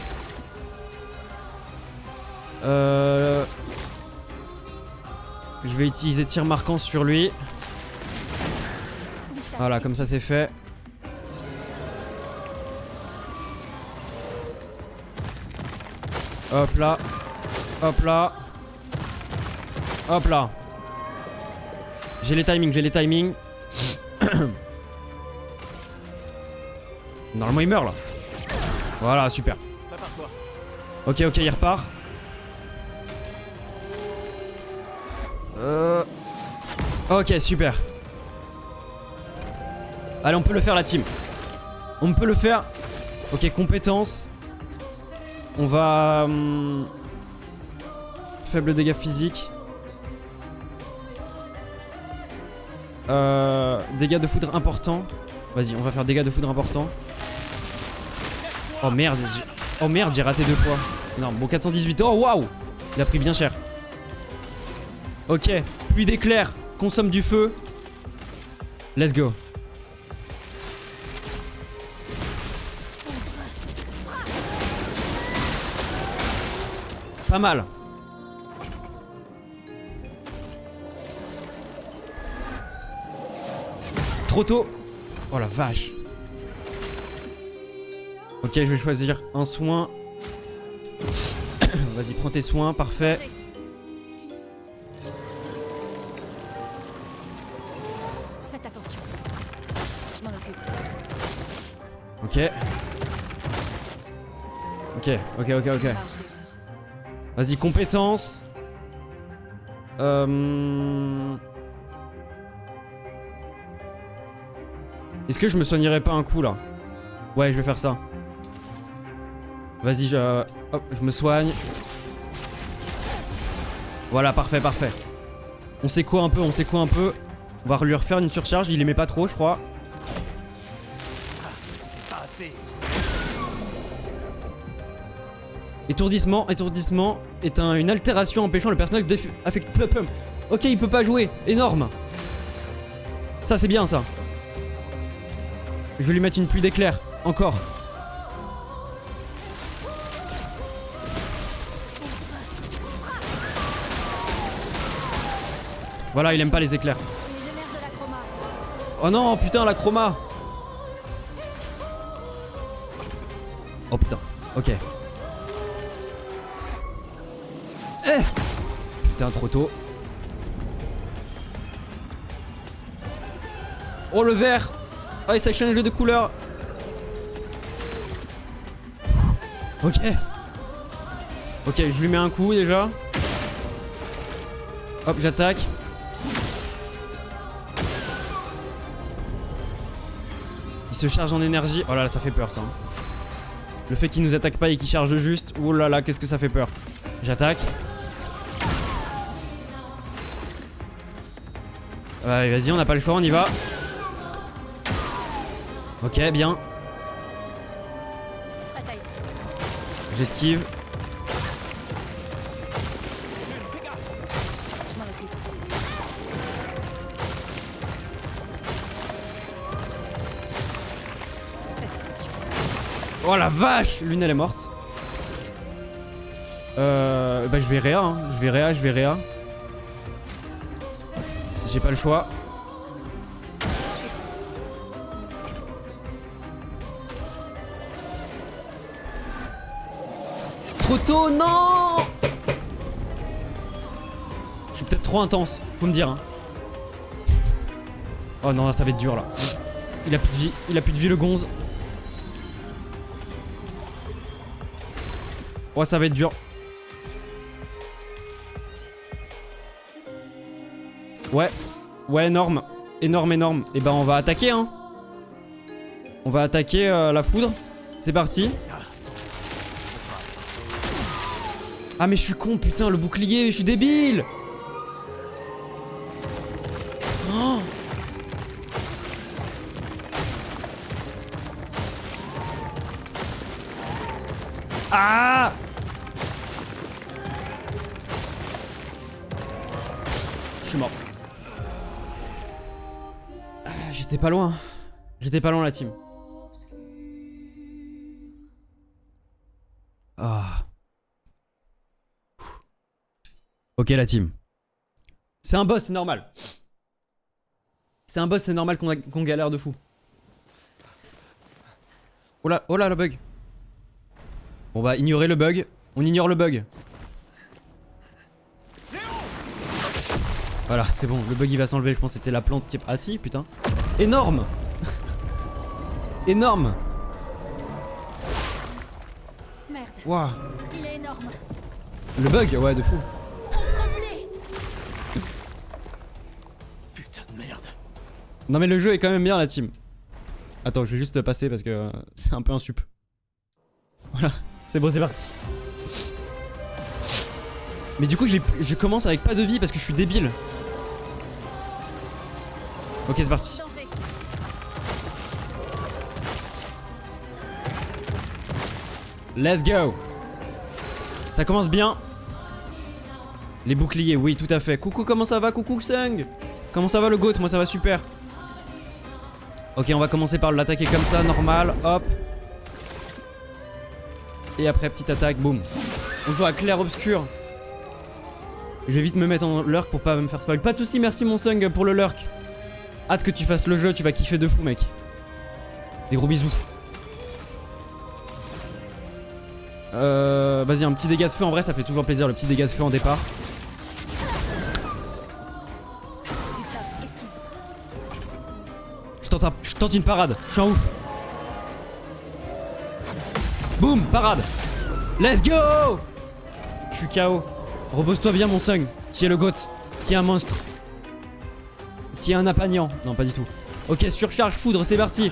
Je vais utiliser tir marquant sur lui. Voilà, comme ça c'est fait. Hop là. Hop là. Hop là. J'ai les timings, Normalement il meurt là. Voilà, super. Ok, il repart. Ok, super. Allez, on peut le faire la team. On peut le faire. Ok, compétence. On va... faible dégâts physiques. Dégâts de foudre importants. Vas-y, on va faire dégâts de foudre importants. Oh merde, j'ai raté 2 fois. Non, bon 418. Oh waouh, il a pris bien cher. Ok, pluie d'éclairs, consomme du feu. Let's go. Pas mal. Trop tôt. Oh la vache. Ok, je vais choisir un soin. Vas-y, prends tes soins, parfait. Faites attention. Je m'en occupe. Ok. Vas-y, compétence. Est-ce que je me soignerais pas un coup là? Ouais, je vais faire ça. Vas-y, hop, je me soigne. Voilà, parfait. On sait quoi un peu. On va lui refaire une surcharge, il aimait pas trop, je crois. Étourdissement est une altération empêchant le personnage d'affecter. Ok, il peut pas jouer, énorme. Ça c'est bien ça. Je vais lui mettre une pluie d'éclairs, encore. Voilà, il aime pas les éclairs. Oh non, putain, la chroma. Oh putain, ok. Putain, trop tôt. Oh le vert. Oh, il s'est changé de couleur. Ok. Ok, je lui mets un coup déjà. Hop, j'attaque. Il se charge en énergie. Oh là là, ça fait peur ça. Le fait qu'il nous attaque pas et qu'il charge juste. Oh là là, qu'est-ce que ça fait peur. J'attaque. Allez, vas-y, on n'a pas le choix, on y va. Ok, bien. J'esquive. Oh la vache, l'une elle est morte. Bah je vais réa, hein. Je vais réa. J'ai pas le choix. Trop tôt, non. Je suis peut-être trop intense, faut me dire hein. Oh non, ça va être dur là. Il a plus de vie le gonze. Oh, ça va être dur. Ouais, énorme. Énorme. Et ben on va attaquer hein. On va attaquer la foudre. C'est parti. Ah mais je suis con, putain, le bouclier, je suis débile. Oh. Ah. Je Je suis mort. J'étais pas loin. J'étais pas loin la team. Ah. Ok la team. C'est un boss, c'est normal. C'est un boss, c'est normal qu'on galère de fou. Oh là le bug. Bon bah ignorez le bug. On ignore le bug. Voilà, c'est bon, le bug il va s'enlever, je pense que c'était la plante qui... Ah si, putain. Énorme. Énorme. Merde. Waouh. Il est énorme. Le bug, ouais, de fou. Putain de merde. Non mais le jeu est quand même bien la team. Attends, je vais juste passer parce que c'est un peu un sup. Voilà, c'est bon, c'est parti. Mais du coup je commence avec pas de vie parce que je suis débile. Ok, c'est parti. Danger. Let's go. Ça commence bien. Les boucliers, oui, tout à fait. Coucou, comment ça va, coucou Sung? Comment ça va le goat? Moi ça va super. Ok, on va commencer par l'attaquer comme ça, normal, hop. Et après, petite attaque, boum. On joue à clair-obscur. Je vais vite me mettre en lurk pour pas me faire spoil. Pas de soucis, merci mon Sung pour le lurk. Hâte que tu fasses le jeu, tu vas kiffer de fou mec. Des gros bisous. Vas-y, un petit dégât de feu, en vrai ça fait toujours plaisir le petit dégât de feu en départ. Je tente une parade, je suis un ouf. Boum, parade. Let's go. Je suis KO. Repose-toi bien mon Sung. Tu es le goat. Tu es un monstre. Tu es un apagnant. Non, pas du tout. Ok, surcharge, foudre, c'est parti.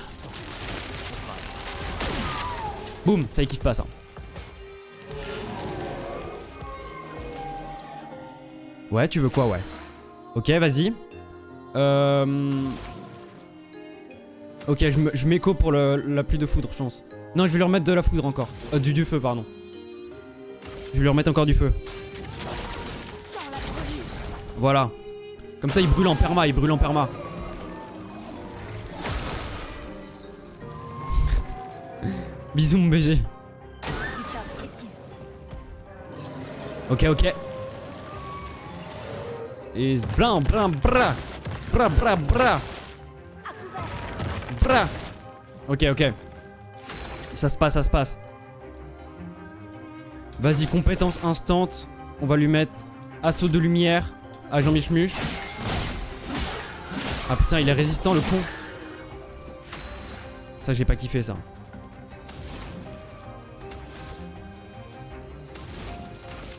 Boum, ça y kiffe pas ça. Ouais, tu veux quoi, ouais. Ok, vas-y. Ok, je m'écho pour la pluie de foudre, je pense. Non, je vais lui remettre de la foudre encore. Du feu, pardon. Je vais lui remettre encore du feu. Voilà. Comme ça, il brûle en perma, il brûle en perma. Bisous, mon BG. Ok, ok. Et blam, blam, bra. Bra, bra, bra. Bra. Ok, ok. Ça se passe, ça se passe. Vas-y, compétence instant. On va lui mettre assaut de lumière à Jean Michmuche. Ah putain, il est résistant le con. Ça, j'ai pas kiffé ça.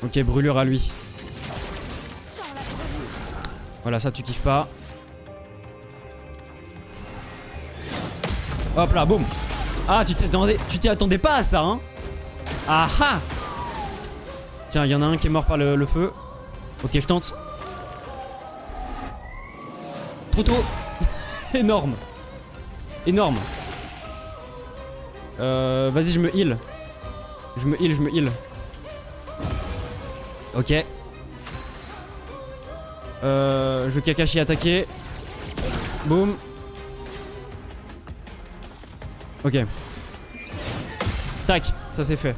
Ok, brûlure à lui. Voilà, ça tu kiffes pas. Hop là, boum. Ah, tu t'y attendais pas à ça, hein. Ah ah. Tiens, il y en a un qui est mort par le feu. Ok, je tente. Trop tôt. Énorme. Énorme. Vas-y, je me heal. Je me heal. Ok. Je Kakashi attaquer. Boum. Ok. Tac, ça c'est fait.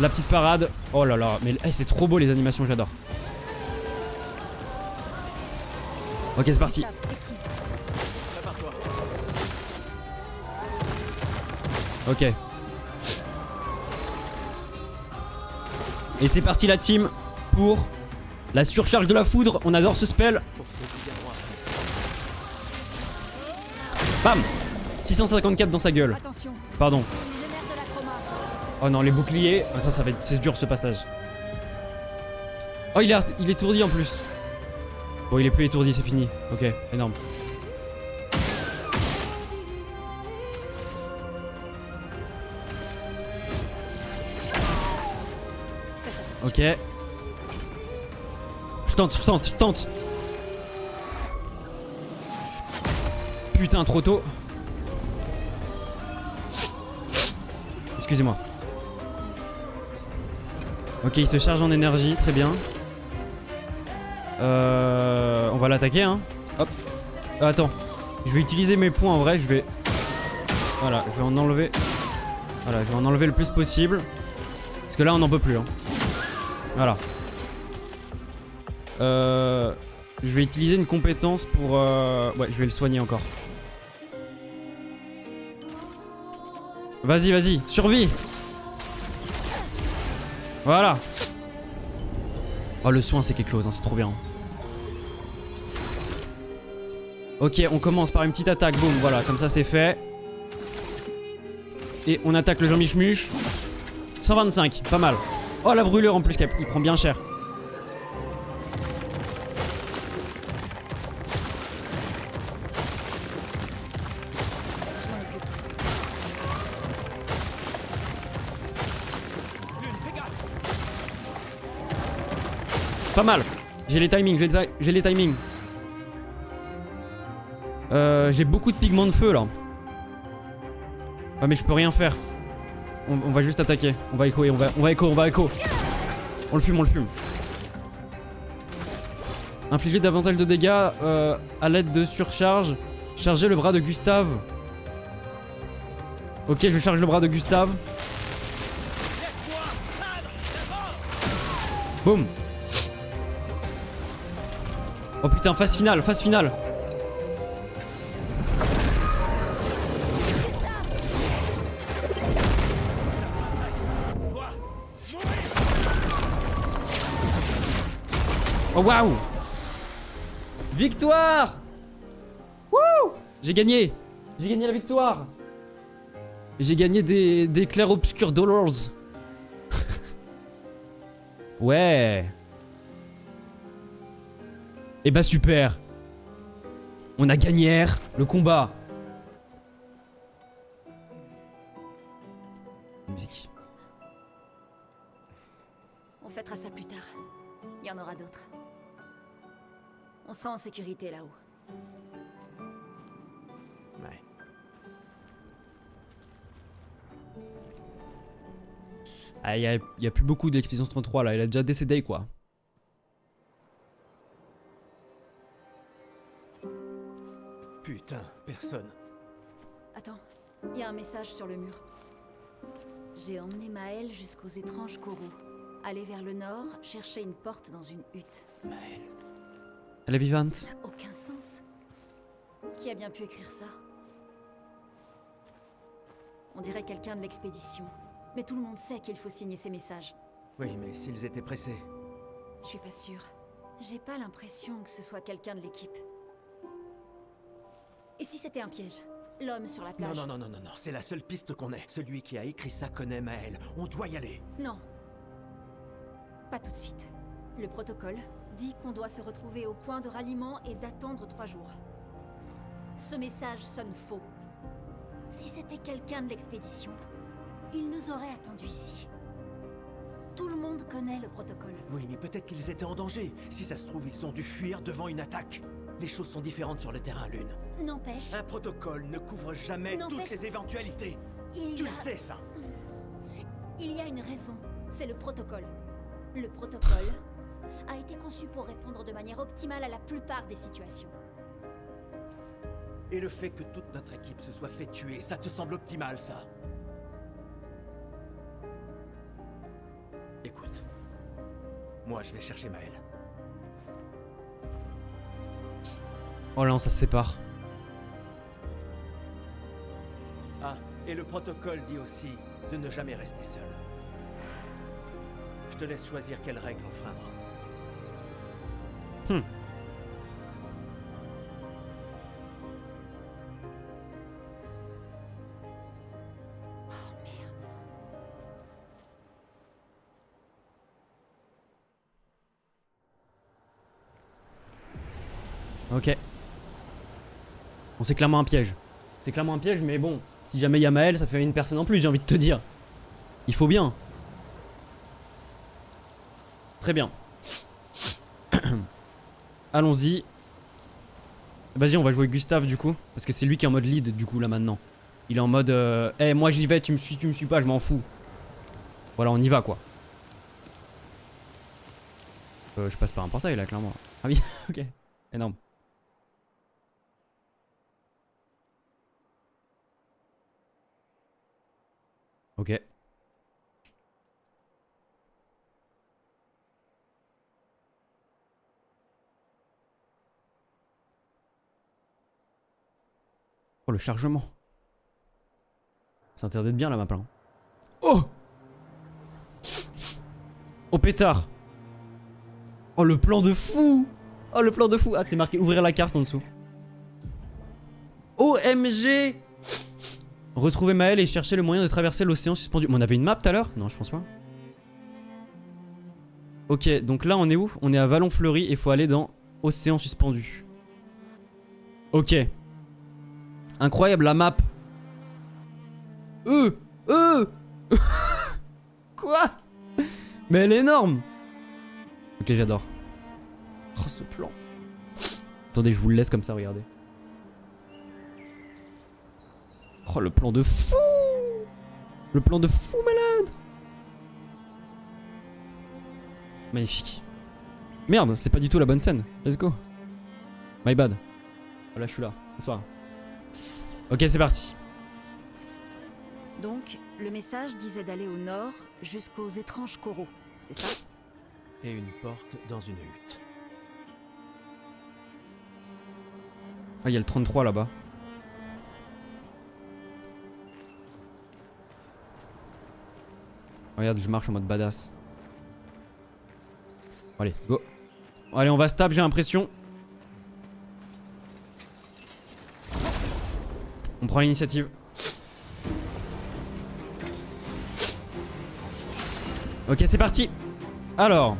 La petite parade. Oh là là, mais c'est trop beau les animations, j'adore. Ok, c'est parti. Ok. Et c'est parti la team pour la surcharge de la foudre. On adore ce spell. Bam. 654 dans sa gueule. Attention. Pardon. Il génère de la chroma. Oh non, les boucliers. Ah, ça va être... C'est dur ce passage. Oh, il est étourdi en plus. Bon, il est plus étourdi, c'est fini. Ok, énorme. Ok. Je tente. Putain, trop tôt. Excusez-moi. Ok, il se charge en énergie, très bien. On va l'attaquer, hein. Hop. Attends. Je vais utiliser mes points en vrai. Je vais... Voilà, je vais en enlever... Voilà, je vais en enlever le plus possible. Parce que là, on n'en peut plus, hein. Voilà. Je vais utiliser une compétence pour... Ouais, je vais le soigner encore. Vas-y, vas-y, survie. Voilà. Oh, le soin, c'est quelque chose, hein, c'est trop bien. Ok, on commence par une petite attaque, boum, voilà, comme ça c'est fait. Et on attaque le Jean-Michmuche. 125, pas mal. Oh, la brûlure en plus, il prend bien cher. Pas mal. J'ai les timings, j'ai les timings. J'ai beaucoup de pigments de feu là. Ouais mais je peux rien faire. On va juste attaquer. On va écho, on va écho. On le fume, Infliger davantage de dégâts à l'aide de surcharge. Charger le bras de Gustave. Ok, je charge le bras de Gustave. Boum. Oh putain, phase finale. Oh waouh! Victoire! Wouh! J'ai gagné la victoire! J'ai gagné des clairs-obscurs dollars. Ouais! Et bah super! On a gagné le combat! Musique. On fêtera ça plus tard. Il y en aura d'autres. On sera en sécurité là-haut. Ouais. Ah, y a plus beaucoup d'Expédition 33 là, il a déjà décédé quoi. Putain, personne. Attends, il y a un message sur le mur. J'ai emmené Maëlle jusqu'aux étranges coraux. Aller vers le nord, chercher une porte dans une hutte. Maëlle. Elle est vivante. Ça n'a aucun sens. Qui a bien pu écrire ça? On dirait quelqu'un de l'expédition. Mais tout le monde sait qu'il faut signer ces messages. Oui, mais s'ils étaient pressés. Je suis pas sûre. J'ai pas l'impression que ce soit quelqu'un de l'équipe. Et si c'était un piège? L'homme sur la plage? Non, c'est la seule piste qu'on ait. Celui qui a écrit ça connaît Maëlle. On doit y aller. Non. Pas tout de suite. Le protocole dit qu'on doit se retrouver au point de ralliement et d'attendre 3 jours. Ce message sonne faux. Si c'était quelqu'un de l'expédition, il nous aurait attendus ici. Tout le monde connaît le protocole. Oui, mais peut-être qu'ils étaient en danger. Si ça se trouve, ils ont dû fuir devant une attaque. Les choses sont différentes sur le terrain, Lune. N'empêche, Un protocole ne couvre jamais toutes les éventualités. Tu le sais, ça. Il y a une raison. C'est le protocole. Le protocole a été conçu pour répondre de manière optimale à la plupart des situations. Et le fait que toute notre équipe se soit fait tuer, ça te semble optimal, ça? Écoute, moi je vais chercher Maëlle. Oh là, ça se sépare. Ah, et le protocole dit aussi de ne jamais rester seul. Je te laisse choisir quelle règle enfreindre. Oh merde. Ok. Bon, c'est clairement un piège. C'est clairement un piège, mais bon, si jamais il y a Maëlle, ça fait une personne en plus, j'ai envie de te dire. Il faut bien. Très bien. Allons-y. Vas-y, on va jouer Gustave du coup. Parce que c'est lui qui est en mode lead du coup là maintenant. Il est en mode hey, moi j'y vais, tu me suis pas, je m'en fous. Voilà, on y va quoi. Je passe par un portail là, clairement. Ah oui, ok. Énorme. Ok. Oh, le chargement. Ça interdit d'être bien la map là. Oh! Oh pétard! Oh le plan de fou! Oh le plan de fou! Ah c'est marqué ouvrir la carte en dessous. OMG! Retrouver Maël et chercher le moyen de traverser l'océan suspendu. Mais on avait une map tout à l'heure? Non je pense pas. Ok donc là on est où? On est à Vallon-Fleury et il faut aller dans Océan suspendu. Ok. Incroyable la map. Quoi? Mais elle est énorme. Ok j'adore. Oh ce plan. Attendez je vous le laisse comme ça regardez. Oh le plan de fou. Le plan de fou malade. Magnifique. Merde c'est pas du tout la bonne scène. Let's go. My bad. Voilà je suis là. Bonsoir. Ok c'est parti. Donc, le message disait d'aller au nord jusqu'aux étranges coraux, c'est ça? Et une porte dans une hutte. Ah, il y a le 33 là-bas. Regarde, je marche en mode badass. Allez, go. Allez, on va se taper, j'ai l'impression. On prend l'initiative. Ok, c'est parti. Alors,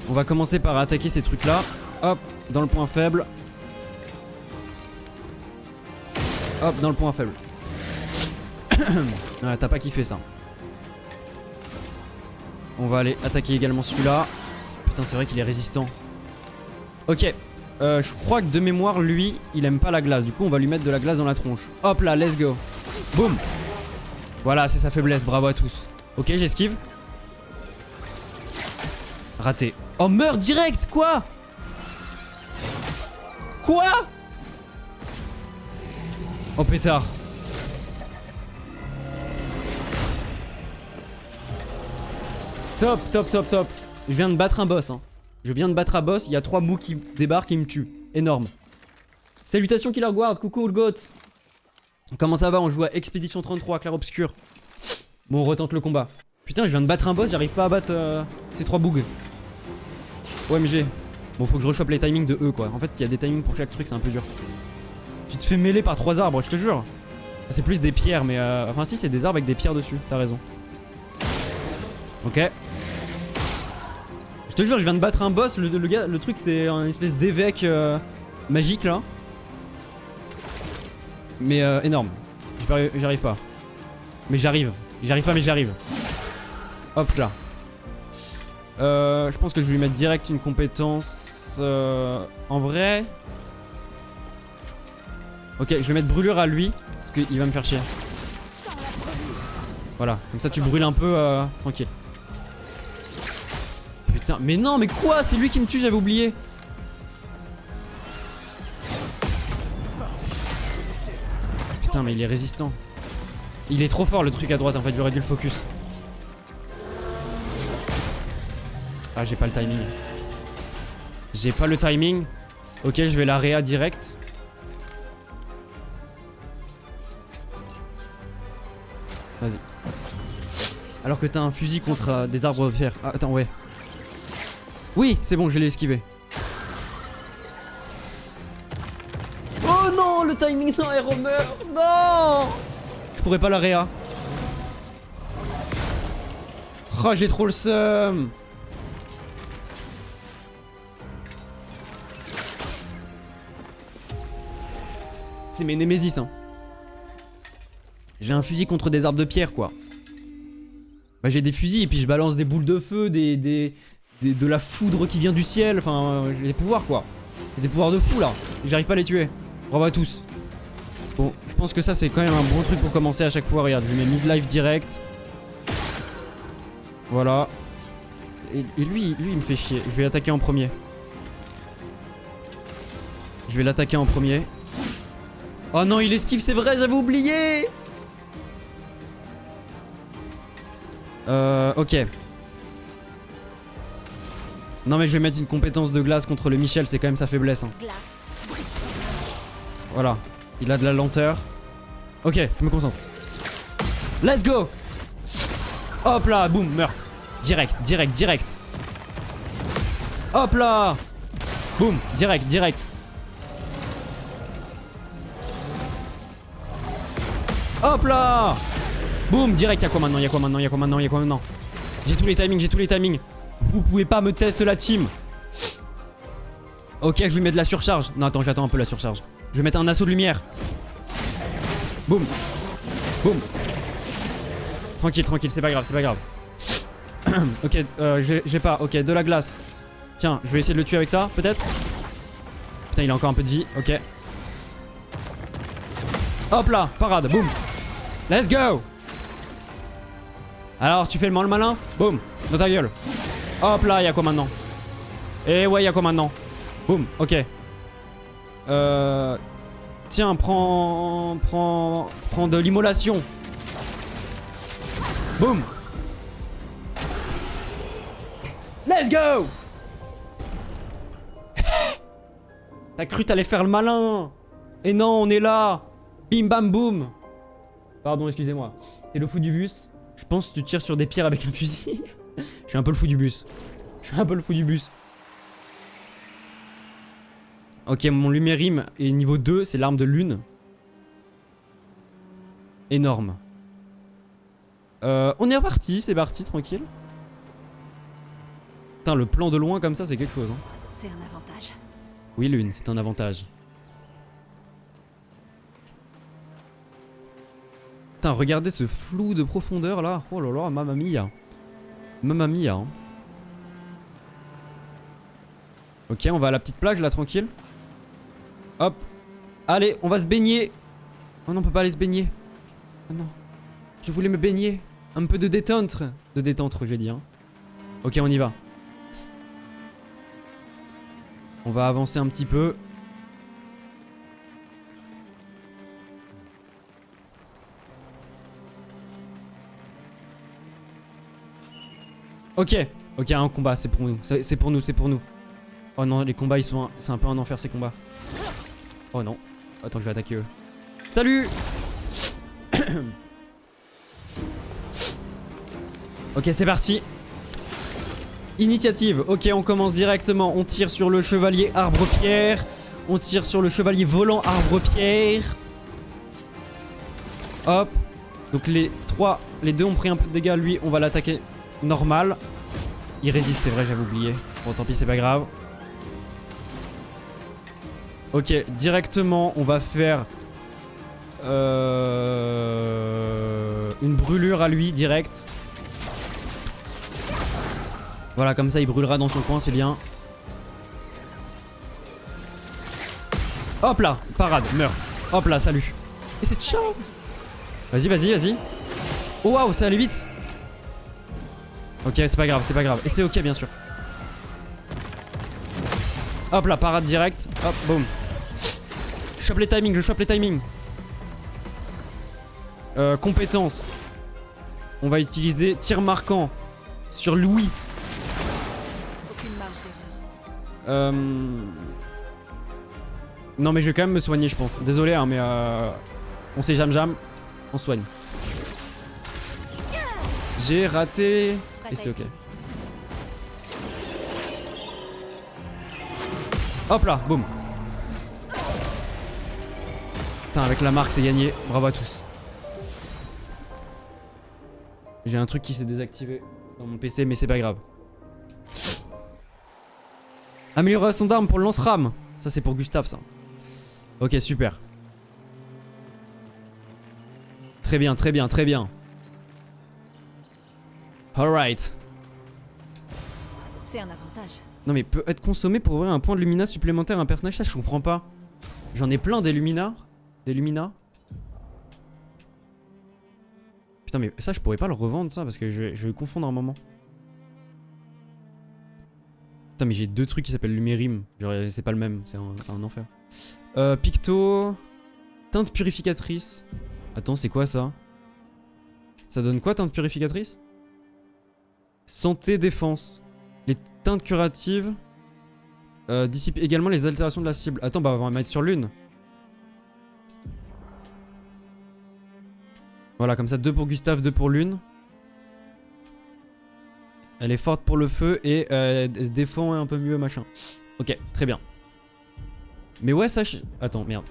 on va commencer par attaquer ces trucs-là. Hop, dans le point faible. Hop, dans le point faible. Ouais, t'as pas kiffé ça. On va aller attaquer également celui-là. Putain, c'est vrai qu'il est résistant. Ok, je crois que de mémoire, lui, il aime pas la glace. Du coup, on va lui mettre de la glace dans la tronche. Hop là, let's go. Boum. Voilà, c'est sa faiblesse. Bravo à tous. Ok, j'esquive. Raté. Oh, meurt direct. Quoi? Quoi? Oh, pétard. Top, top, top, top. Je viens de battre un boss, hein. Je viens de battre un boss, il y a 3 bouts qui débarquent et me tuent. Énorme. Salutations Killer Guard, coucou le goth. Comment ça va? On joue à Expédition 33, Clair Obscur. Bon, on retente le combat. Putain, je viens de battre un boss, j'arrive pas à battre ces 3 bougs. OMG. Bon, faut que je rechoppe les timings de eux, quoi. En fait, il y a des timings pour chaque truc, c'est un peu dur. Tu te fais mêler par 3 arbres, je te jure. C'est plus des pierres, mais enfin, si, c'est des arbres avec des pierres dessus, t'as raison. Ok. Je te jure, je viens de battre un boss. Le truc, c'est un espèce d'évêque magique là. Mais énorme. J'arrive pas. Mais j'arrive. J'arrive pas, mais j'arrive. Hop là. Je pense que je vais lui mettre direct une compétence. En vrai. Ok, je vais mettre brûlure à lui. Parce qu'il va me faire chier. Voilà, comme ça tu brûles un peu tranquille. Putain, mais non, mais quoi? C'est lui qui me tue, j'avais oublié. Putain, mais il est résistant. Il est trop fort le truc à droite, en fait, j'aurais dû le focus. Ah, j'ai pas le timing. J'ai pas le timing. Ok, je vais la réa direct. Vas-y. Alors que t'as un fusil contre des arbres de pierre. Ah, attends, ouais. Oui, c'est bon, je l'ai esquivé. Oh non, le timing, non, Hero meurt. Non. Je pourrais pas la réa. Oh, j'ai trop le seum. C'est mes némésis, hein. J'ai un fusil contre des arbres de pierre, quoi. Bah, j'ai des fusils et puis je balance des boules de feu, de la foudre qui vient du ciel. Enfin, j'ai des pouvoirs, quoi. J'ai des pouvoirs de fou, là. J'arrive pas à les tuer. Bravo à tous. Bon, je pense que ça, c'est quand même un bon truc pour commencer à chaque fois. Regarde, je mets mid-life direct. Voilà. Et lui, il me fait chier. Je vais l'attaquer en premier. Je vais l'attaquer en premier. Oh non, il esquive, c'est vrai, j'avais oublié. Ok. Non mais je vais mettre une compétence de glace contre le Michel, c'est quand même sa faiblesse. Hein. Voilà. Il a de la lenteur. Ok, je me concentre. Let's go. Hop là, boum, meurt. Direct, direct, direct. Hop là. Boum, direct, direct. Hop là. Boum, direct, y'a quoi maintenant, y'a quoi maintenant, y'a quoi maintenant, y'a quoi maintenant. J'ai tous les timings, j'ai tous les timings. Vous pouvez pas me tester la team. Ok, je lui mets de la surcharge. Non, attends, j'attends un peu la surcharge. Je vais mettre un assaut de lumière. Boum. Boum. Tranquille, tranquille, c'est pas grave, c'est pas grave. Ok, j'ai pas. Ok, de la glace. Tiens, je vais essayer de le tuer avec ça, peut-être. Putain, il a encore un peu de vie. Ok. Hop là, parade, boum. Let's go. Alors, tu fais le malin? Boum, dans ta gueule. Hop là, y'a quoi maintenant? Et ouais, y'a quoi maintenant? Boum, ok. Tiens, prends de l'immolation. Boum. Let's go. T'as cru t'allais faire le malin. Et non, on est là. Bim bam boum. Pardon, excusez-moi. T'es le fou du bus. Je pense que tu tires sur des pierres avec un fusil. Je suis un peu le fou du bus. Je suis un peu le fou du bus. Ok, mon lumérim est niveau 2, c'est l'arme de lune. Énorme. On est reparti, c'est parti, tranquille. Putain, le plan de loin comme ça, c'est quelque chose. Hein. C'est un avantage. Oui, lune, c'est un avantage. Putain, regardez ce flou de profondeur là. Oh là là, mamma mia. Mamma mia. Hein. Ok, on va à la petite plage là, tranquille. Hop. Allez, on va se baigner. Oh non, on peut pas aller se baigner. Oh non. Je voulais me baigner. Un peu de détente. De détente, j'ai dit. Hein. Ok, on y va. On va avancer un petit peu. Ok. Ok, un combat, c'est pour nous. C'est pour nous, c'est pour nous. Oh non, les combats, ils sont... C'est un peu un enfer, ces combats. Oh non. Attends, je vais attaquer eux. Salut. Ok, c'est parti. Initiative. Ok, on commence directement. On tire sur le chevalier arbre-pierre. On tire sur le chevalier volant arbre-pierre. Hop. Donc les deux ont pris un peu de dégâts. Lui, on va l'attaquer normal. Il résiste, c'est vrai, j'avais oublié. Bon, tant pis, c'est pas grave. Ok, directement, on va faire une brûlure à lui, direct. Voilà, comme ça, il brûlera dans son coin, c'est bien. Hop là, parade, meurt. Hop là, salut. Et c'est ciao. Vas-y, vas-y, vas-y. Oh waouh, ça allait vite. Ok, c'est pas grave, c'est pas grave. Et c'est ok, bien sûr. Hop là, parade direct. Hop, boum. Je chope les timings, je chope les timings. Compétence. On va utiliser tir marquant sur Louis. Aucune marge d'erreur. Non mais je vais quand même me soigner, je pense. Désolé hein, mais on sait jam. On soigne. J'ai raté. Et c'est ok. Hop là, boum. Putain, avec la marque, c'est gagné. Bravo à tous. J'ai un truc qui s'est désactivé dans mon PC, mais c'est pas grave. Amélioration d'armes pour le lance-rame. Ça, c'est pour Gustave, ça. Ok, super. Très bien, très bien, très bien. Alright. C'est un avantage. Non mais peut être consommé pour ouvrir un point de lumina supplémentaire à un personnage, ça je comprends pas. J'en ai plein des luminars. Des lumina. Putain mais ça je pourrais pas le revendre ça parce que je vais confondre un moment. Putain, mais j'ai 2 trucs qui s'appellent Lumérim. Genre, c'est pas le même, c'est un enfer. Picto. Teinte purificatrice. Attends, c'est quoi ça? Ça donne quoi, teinte purificatrice? Santé, défense. Les teintes curatives dissipent également les altérations de la cible. Attends, bah on va mettre sur l'une. Voilà, comme ça, 2 pour Gustave, 2 pour l'une. Elle est forte pour le feu et elle se défend un peu mieux, machin. Ok, très bien. Mais ouais, ça... Attends, merde.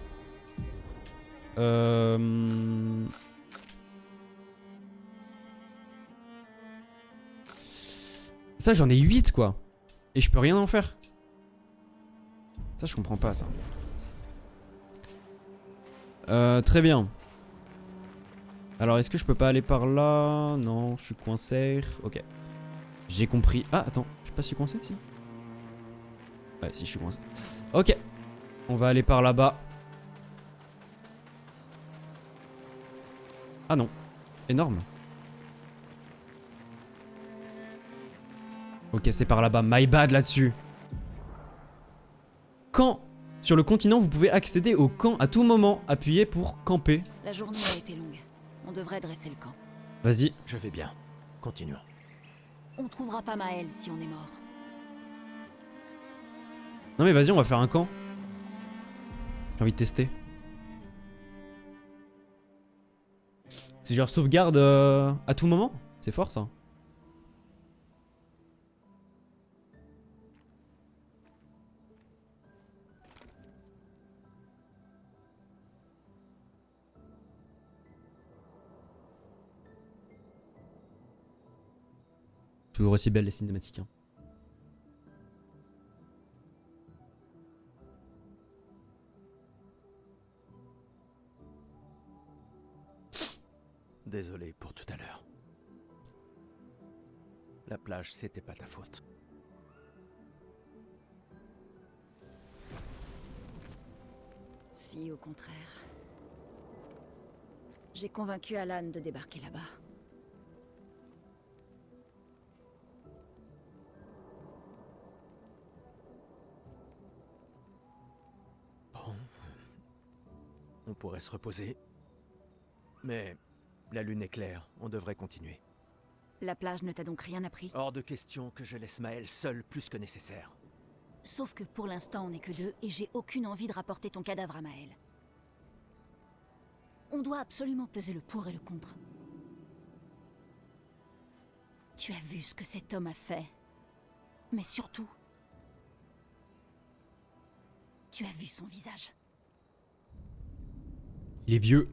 Ça, j'en ai 8, quoi. Et je peux rien en faire. Ça, je comprends pas, ça. Très bien. Alors, est-ce que je peux pas aller par là? Non, je suis coincé. Ok. J'ai compris. Ah, attends. Je sais pas si je suis coincé, si. Ouais, si, je suis coincé. Ok. On va aller par là-bas. Ah non. Énorme. Ok, c'est par là-bas. My bad là-dessus. Camp. Sur le continent, vous pouvez accéder au camp à tout moment. Appuyez pour camper. La journée a été longue. On devrait dresser le camp. Vas-y. Je vais bien. Continuons. On trouvera pas Maël si on est mort. Non mais vas-y, on va faire un camp. J'ai envie de tester. C'est genre sauvegarde à tout moment. C'est fort ça. Toujours aussi belles les cinématiques. Hein. Désolé pour tout à l'heure. La plage, c'était pas ta faute. Si, au contraire. J'ai convaincu Alan de débarquer là-bas. Bon. On pourrait se reposer. Mais la lune est claire, on devrait continuer. La plage ne t'a donc rien appris? Hors de question que je laisse Maël seul plus que nécessaire. Sauf que pour l'instant, on n'est que 2 et j'ai aucune envie de rapporter ton cadavre à Maël. On doit absolument peser le pour et le contre. Tu as vu ce que cet homme a fait. Mais surtout, tu as vu son visage. Il est vieux.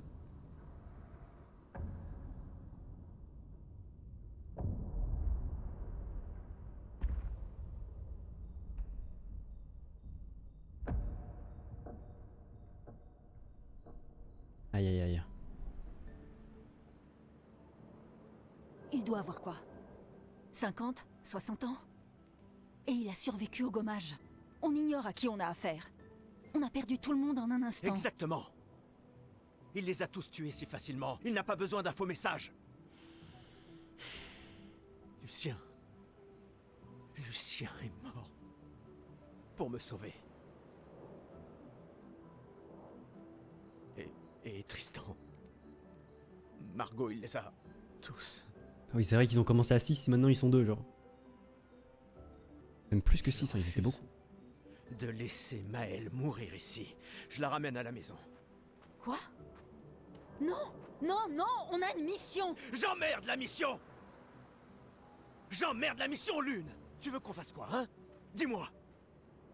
Aïe aïe aïe. Il doit avoir quoi? 50? 60 ans? Et il a survécu au gommage. On ignore à qui on a affaire. On a perdu tout le monde en un instant. Exactement. Il les a tous tués si facilement. Il n'a pas besoin d'un faux message. Lucien. Lucien est mort. Pour me sauver. Et Tristan. Margot, il les a tous. Oui, c'est vrai qu'ils ont commencé à 6 et maintenant ils sont 2, genre. Même plus que 6, hein, ils étaient beaucoup. De laisser Maël mourir ici. Je la ramène à la maison. Quoi? Non! Non, non! On a une mission! J'emmerde la mission! J'emmerde la mission, Lune! Tu veux qu'on fasse quoi, hein? Dis-moi!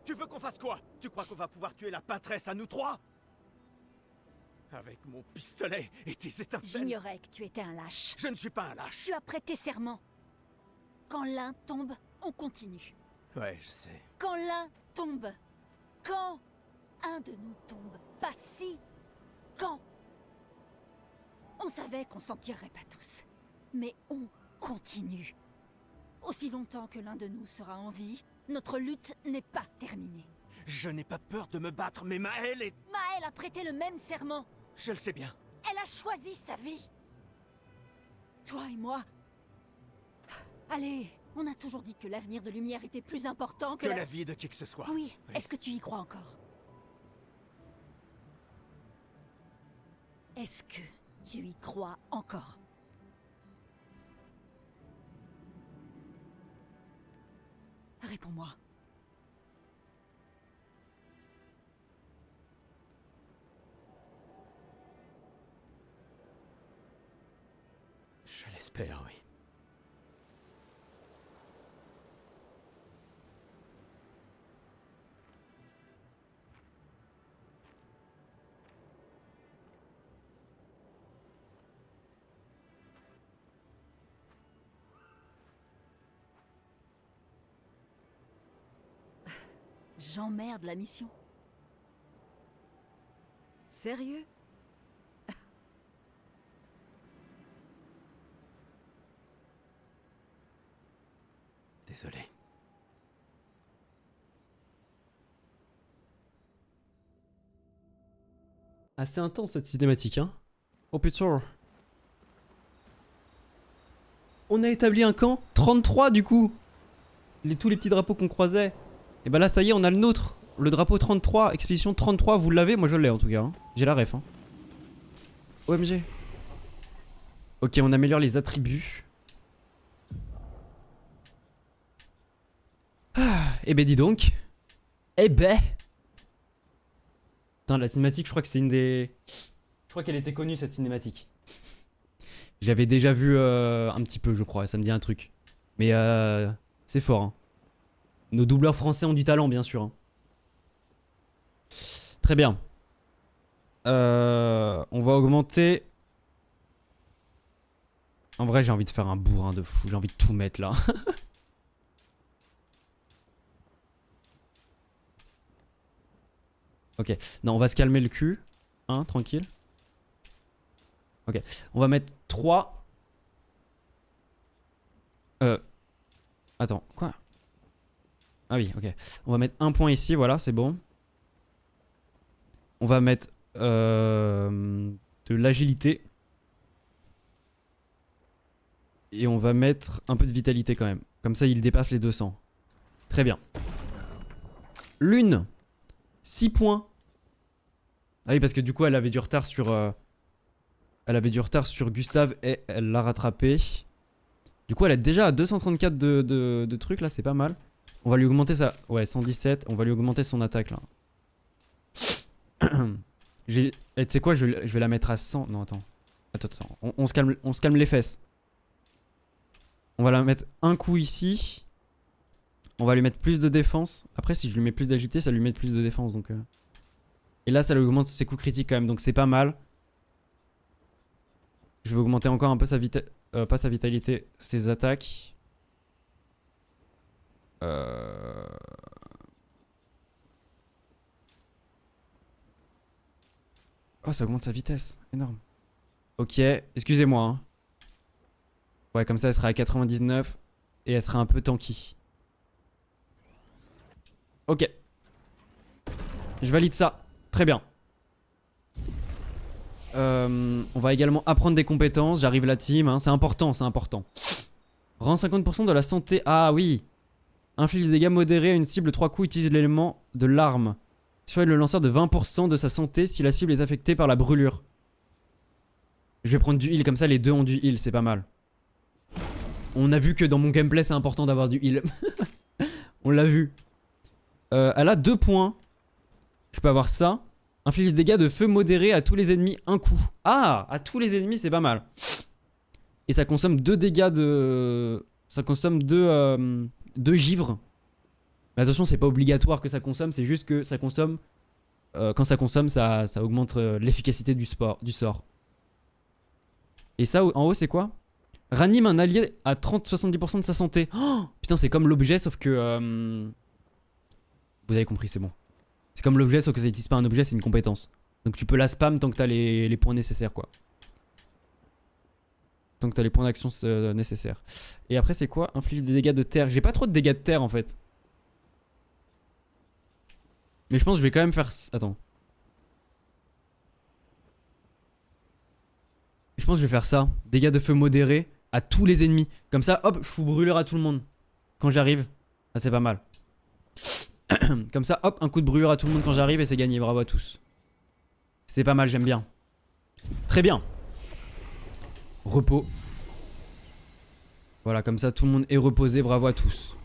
Tu veux qu'on fasse quoi? Tu crois qu'on va pouvoir tuer la peintresse à nous 3? Avec mon pistolet et tes étincelles. J'ignorais que tu étais un lâche. Je ne suis pas un lâche. Tu as prêté serment. Quand l'un tombe, on continue. Ouais, je sais. Quand l'un tombe. Quand un de nous tombe. Pas si. Quand. On savait qu'on s'en tirerait pas tous. Mais on continue. Aussi longtemps que l'un de nous sera en vie, notre lutte n'est pas terminée. Je n'ai pas peur de me battre, mais Maël est... Maël a prêté le même serment. Je le sais bien. Elle a choisi sa vie. Toi et moi... Allez, On a toujours dit que l'avenir de Lumière était plus important que Que la vie de qui que ce soit. Oui, Oui. est-ce que tu y crois encore? Est-ce que tu y crois encore? Réponds-moi. Je l'espère, oui. J'emmerde la mission. Sérieux? Désolé. Assez intense cette cinématique, hein. Oh putain. On a établi un camp 33 du coup. Tous les petits drapeaux qu'on croisait. Et bah là ça y est, on a le nôtre. Le drapeau 33, expédition 33, vous l'avez? Moi je l'ai en tout cas, hein. J'ai la ref, hein. OMG. Ok, on améliore les attributs. Ah, et ben dis donc. Eh ben. Putain, la cinématique, je crois que c'est une des... Je crois qu'elle était connue cette cinématique. J'avais déjà vu un petit peu, je crois, ça me dit un truc. Mais c'est fort, hein. Nos doubleurs français ont du talent, bien sûr, hein. Très bien. On va augmenter... En vrai, j'ai envie de faire un bourrin de fou. J'ai envie de tout mettre, là. Ok. Non, on va se calmer le cul. Hein, tranquille. Ok. On va mettre 3. Attends, quoi? Ah oui, ok. On va mettre un point ici, voilà, c'est bon. On va mettre de l'agilité. Et on va mettre un peu de vitalité quand même. Comme ça, il dépasse les 200. Très bien. Lune. 6 points. Ah oui, parce que du coup, elle avait du retard sur... Elle avait du retard sur Gustave et elle l'a rattrapé. Du coup, elle est déjà à 234 de trucs, là, c'est pas mal. On va lui augmenter sa... Ouais, 117. On va lui augmenter son attaque, là. Tu sais quoi, je vais la mettre à 100. Non, attends. Attends. On se calme les fesses. On va la mettre un coup ici. On va lui mettre plus de défense. Après, si je lui mets plus d'agilité, ça lui met plus de défense. Donc, Et là, ça lui augmente ses coups critiques quand même. Donc, c'est pas mal. Je vais augmenter encore un peu sa vitalité. Pas sa vitalité, ses attaques. Oh, ça augmente sa vitesse. Énorme. Ok, excusez-moi. Hein. Ouais, comme ça, elle sera à 99. Et elle sera un peu tanky. Ok. Je valide ça. Très bien. On va également apprendre des compétences. J'arrive la team. Hein. C'est important, c'est important. Rend 50% de la santé. Ah oui. Inflige des dégâts modérés à une cible 3 coups. Utilise l'élément de l'arme. Soigne le lanceur de 20% de sa santé si la cible est affectée par la brûlure. Je vais prendre du heal. Comme ça, les deux ont du heal. C'est pas mal. On a vu que dans mon gameplay, c'est important d'avoir du heal. On l'a vu. Elle a 2 points. Je peux avoir ça. Inflige des dégâts de feu modérés à tous les ennemis un coup. Ah, à tous les ennemis, c'est pas mal. Et ça consomme 2 dégâts de... Ça consomme 2 givres. Mais attention, c'est pas obligatoire que ça consomme. C'est juste que ça consomme... quand ça consomme, ça augmente l'efficacité du sort. Et ça, en haut, c'est quoi? Ranime un allié à 30-70% de sa santé. Oh, putain, c'est comme l'objet, sauf que... Vous avez compris, c'est bon. C'est comme l'objet, sauf que ça n'utilise pas un objet, c'est une compétence. Donc tu peux la spam tant que t'as les points nécessaires, quoi. Tant que t'as les points d'action nécessaires. Et après, c'est quoi? Inflige des dégâts de terre. J'ai pas trop de dégâts de terre, en fait. Mais je pense que je vais quand même faire... Attends. Je pense que je vais faire ça. Dégâts de feu modérés à tous les ennemis. Comme ça, hop, je fous brûlure à tout le monde. quand j'arrive. Ah, c'est pas mal. Comme ça, hop, un coup de brûlure à tout le monde quand j'arrive et c'est gagné. Bravo à tous. C'est pas mal, j'aime bien. Très bien. Repos. Voilà, comme ça tout le monde est reposé. Bravo à tous.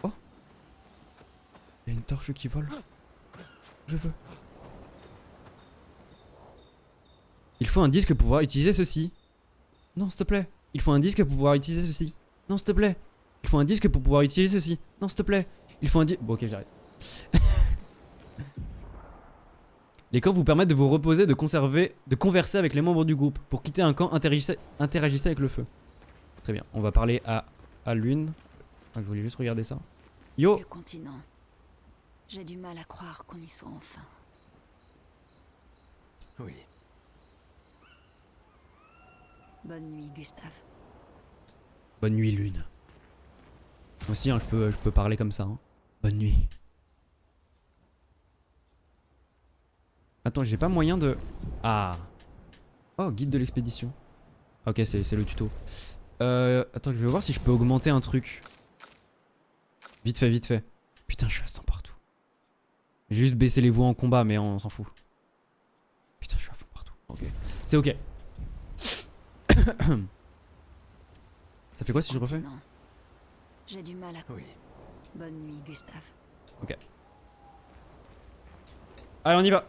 Oh. Il y a une torche qui vole. Je veux. Il faut un disque pour pouvoir utiliser ceci. Non, s'il te plaît. Il faut un disque pour pouvoir utiliser ceci. Non, s'il te plaît. Il faut un disque pour pouvoir utiliser ceci. Non, s'il te plaît. Il faut un disque. Bon, ok, j'arrête. Les camps vous permettent de vous reposer, de converser avec les membres du groupe. Pour quitter un camp, interagissez avec le feu. Très bien. On va parler à Lune. Ah, je voulais juste regarder ça. Yo. Le continent. J'ai du mal à croire qu'on y soit enfin. Oui. Bonne nuit, Gustave. Bonne nuit, Lune. Moi aussi, hein, je peux parler comme ça. Hein. Bonne nuit. Attends, j'ai pas moyen de... Ah. Oh, guide de l'expédition. Ok, c'est le tuto. Attends, je vais voir si je peux augmenter un truc. Vite fait, vite fait. Putain, je suis à 100 partout. J'ai juste baissé les voix en combat, mais on s'en fout. Putain, je suis à fond partout. Ok. C'est ok. Ça fait quoi si je refais? J'ai du mal à... Oui. Bonne nuit, Gustave. Ok. Allez, on y va.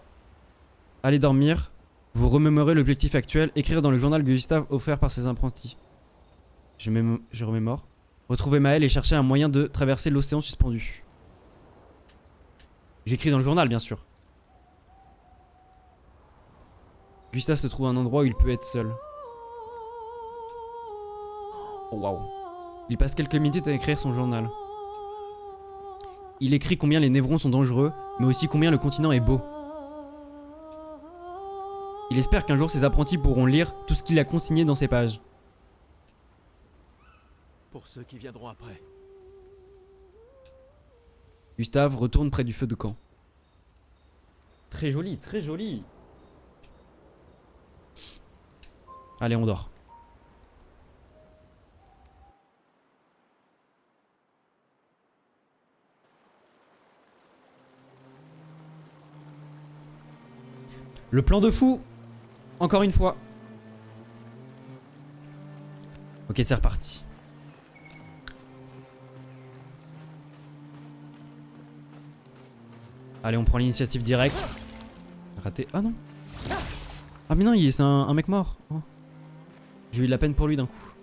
Allez dormir. Vous remémorez l'objectif actuel. Écrire dans le journal Gustave offert par ses apprentis. Je remémore. Retrouver Maël et chercher un moyen de traverser l'océan suspendu. J'écris dans le journal, bien sûr. Gustave se trouve à un endroit où il peut être seul. Oh, waouh. Il passe quelques minutes à écrire son journal. Il écrit combien les névrons sont dangereux, mais aussi combien le continent est beau. Il espère qu'un jour ses apprentis pourront lire tout ce qu'il a consigné dans ses pages. Pour ceux qui viendront après. Gustave retourne près du feu de camp. Très joli, très joli. Allez, on dort. Le plan de fou. Encore une fois. Ok, c'est reparti. Allez, on prend l'initiative directe. Raté. Ah non. Ah mais non, c'est un mec mort. Oh. J'ai eu de la peine pour lui d'un coup.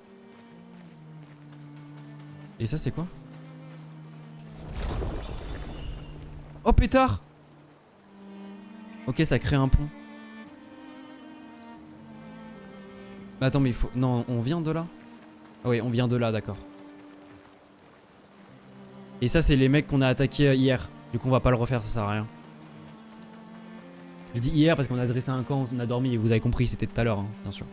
Et ça c'est quoi? Oh pétard. Ok, ça crée un pont. Mais attends, mais il faut... Non, on vient de là? Ah oui, on vient de là, d'accord. Et ça, c'est les mecs qu'on a attaqués hier. Du coup, on va pas le refaire, ça sert à rien. Je dis hier parce qu'on a dressé un camp, on a dormi, et vous avez compris, c'était tout à l'heure, hein, bien sûr.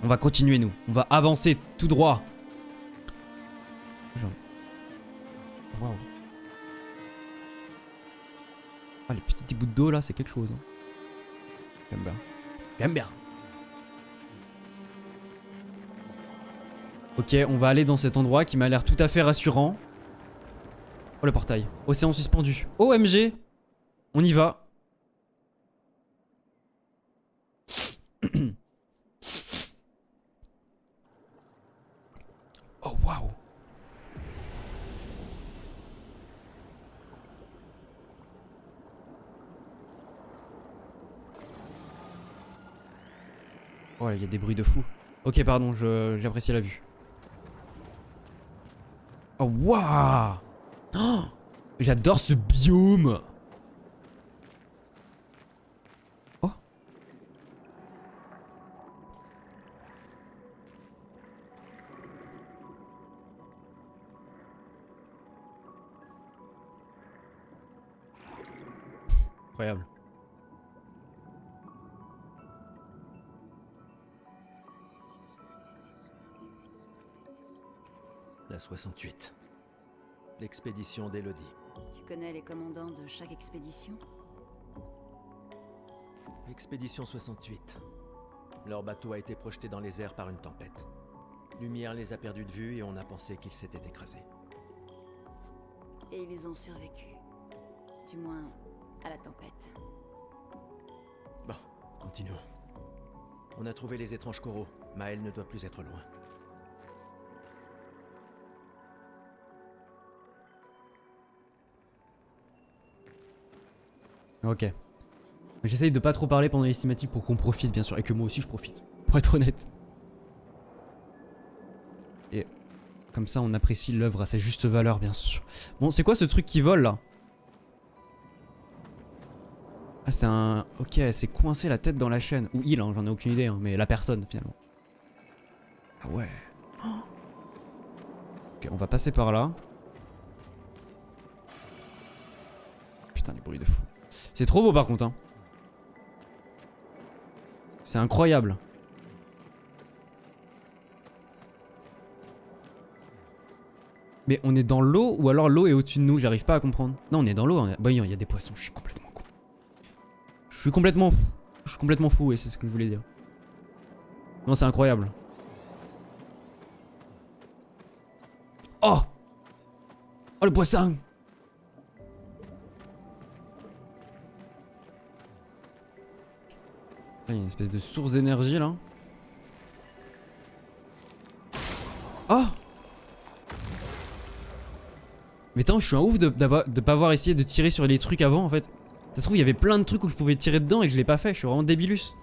On va continuer, nous. On va avancer tout droit. Waouh. Ah, les petits bouts d'eau là, c'est quelque chose. Hein. J'aime bien. J'aime bien. Ok, on va aller dans cet endroit qui m'a l'air tout à fait rassurant. Oh, le portail. Océan suspendu. OMG. On y va. Oh, waouh. Oh, il y a des bruits de fou. Ok, pardon, j'apprécie la vue. Oh, waouh. Oh, j'adore ce biome. Oh. Incroyable. La 68. L'expédition d'Elodie. Tu connais les commandants de chaque expédition? Expédition 68. Leur bateau a été projeté dans les airs par une tempête. Lumière les a perdus de vue et on a pensé qu'ils s'étaient écrasés. Et ils ont survécu. Du moins, à la tempête. Bon, continuons. On a trouvé les étranges coraux. Maël ne doit plus être loin. Ok. J'essaye de pas trop parler pendant les cinématiques pour qu'on profite bien sûr. Et que moi aussi je profite. Pour être honnête. Et comme ça on apprécie l'œuvre à sa juste valeur bien sûr. Bon c'est quoi ce truc qui vole là? Ah c'est un... Ok c'est coincé la tête dans la chaîne. Ou il hein, j'en ai aucune idée hein, mais la personne finalement. Ah ouais. Oh. Ok on va passer par là. Putain les bruits de fou. C'est trop beau par contre hein. C'est incroyable. Mais on est dans l'eau ou alors l'eau est au-dessus de nous? J'arrive pas à comprendre. Non on est dans l'eau. Bah il y a des poissons. Je suis complètement con. Je suis complètement fou. Je suis complètement fou et c'est ce que je voulais dire. Non c'est incroyable. Oh! Oh le poisson! Là, il y a une espèce de source d'énergie là. Oh! Mais attends, je suis un ouf de pas avoir essayé de tirer sur les trucs avant en fait. Ça se trouve, il y avait plein de trucs où je pouvais tirer dedans et que je l'ai pas fait. Je suis vraiment débilus.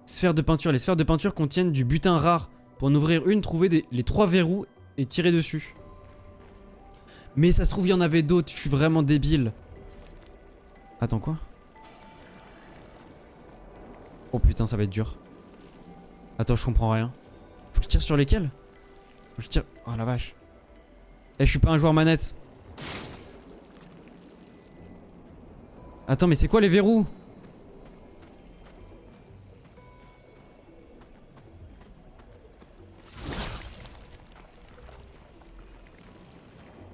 Sphère de peinture. Les sphères de peinture contiennent du butin rare. Pour en ouvrir une, trouver les 3 verrous et tirer dessus. Mais ça se trouve, il y en avait d'autres. Je suis vraiment débile. Attends, quoi? Oh putain, ça va être dur. Attends, je comprends rien. Faut que je tire sur lesquels? Faut que je tire... Oh la vache. Eh, je suis pas un joueur manette. Attends, mais c'est quoi les verrous?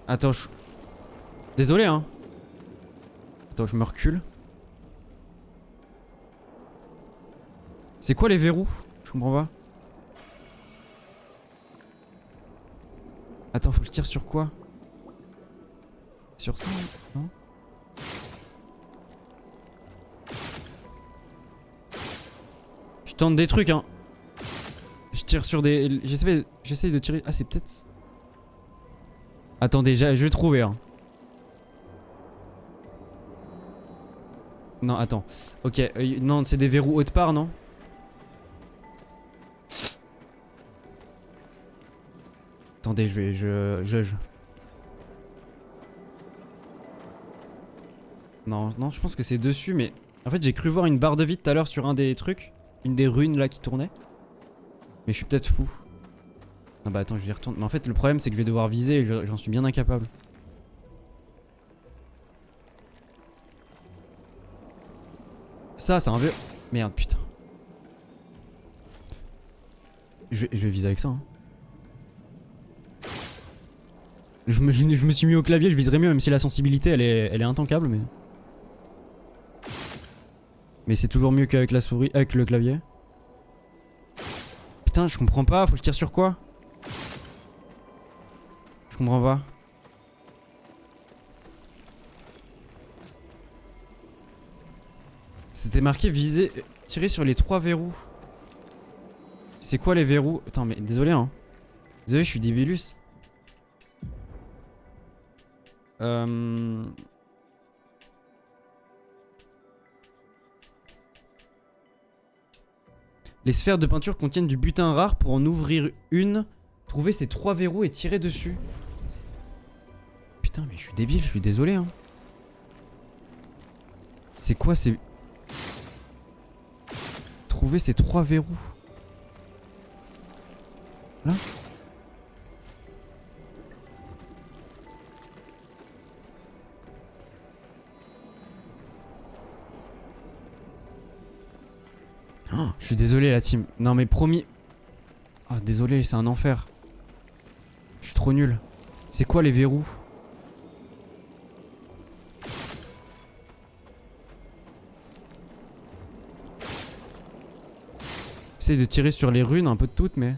Attends, je... Désolé, hein. Attends, je me recule. C'est quoi les verrous? Je comprends pas. Attends, faut que je tire sur quoi? Sur ça? Non? Je tente des trucs, hein. Je tire sur des... J'essaie de tirer... Ah, c'est peut-être... Attendez, je vais trouver, hein. Non, attends. Ok, non, c'est des verrous haute part, non? Attendez, je... Non, non, je pense que c'est dessus, mais... En fait, j'ai cru voir une barre de vie tout à l'heure sur un des trucs. Une des runes, là, qui tournait. Mais je suis peut-être fou. Ah bah attends, je y retourne. Mais en fait, le problème, c'est que je vais devoir viser et j'en suis bien incapable. Ça, c'est un verrou. Merde, putain. Je vais viser avec ça, hein. Je me suis mis au clavier, je viserais mieux, même si la sensibilité, elle est intankable, mais... Mais c'est toujours mieux qu'avec la souris, avec le clavier. Putain, je comprends pas, faut que je tire sur quoi? Je comprends pas. C'était marqué viser, tirer sur les 3 verrous. C'est quoi les verrous? Attends, mais désolé, hein. Désolé, je suis débilus. Les sphères de peinture contiennent du butin rare. Pour en ouvrir une, trouver ces 3 verrous et tirer dessus. Putain, mais je suis débile, je suis désolé, hein. C'est quoi ces... Trouver ces 3 verrous. Là? Oh, je suis désolé la team. Non mais promis. Oh désolé, c'est un enfer. Je suis trop nul. C'est quoi les verrous? J'essaie de tirer sur les runes un peu de toutes, mais...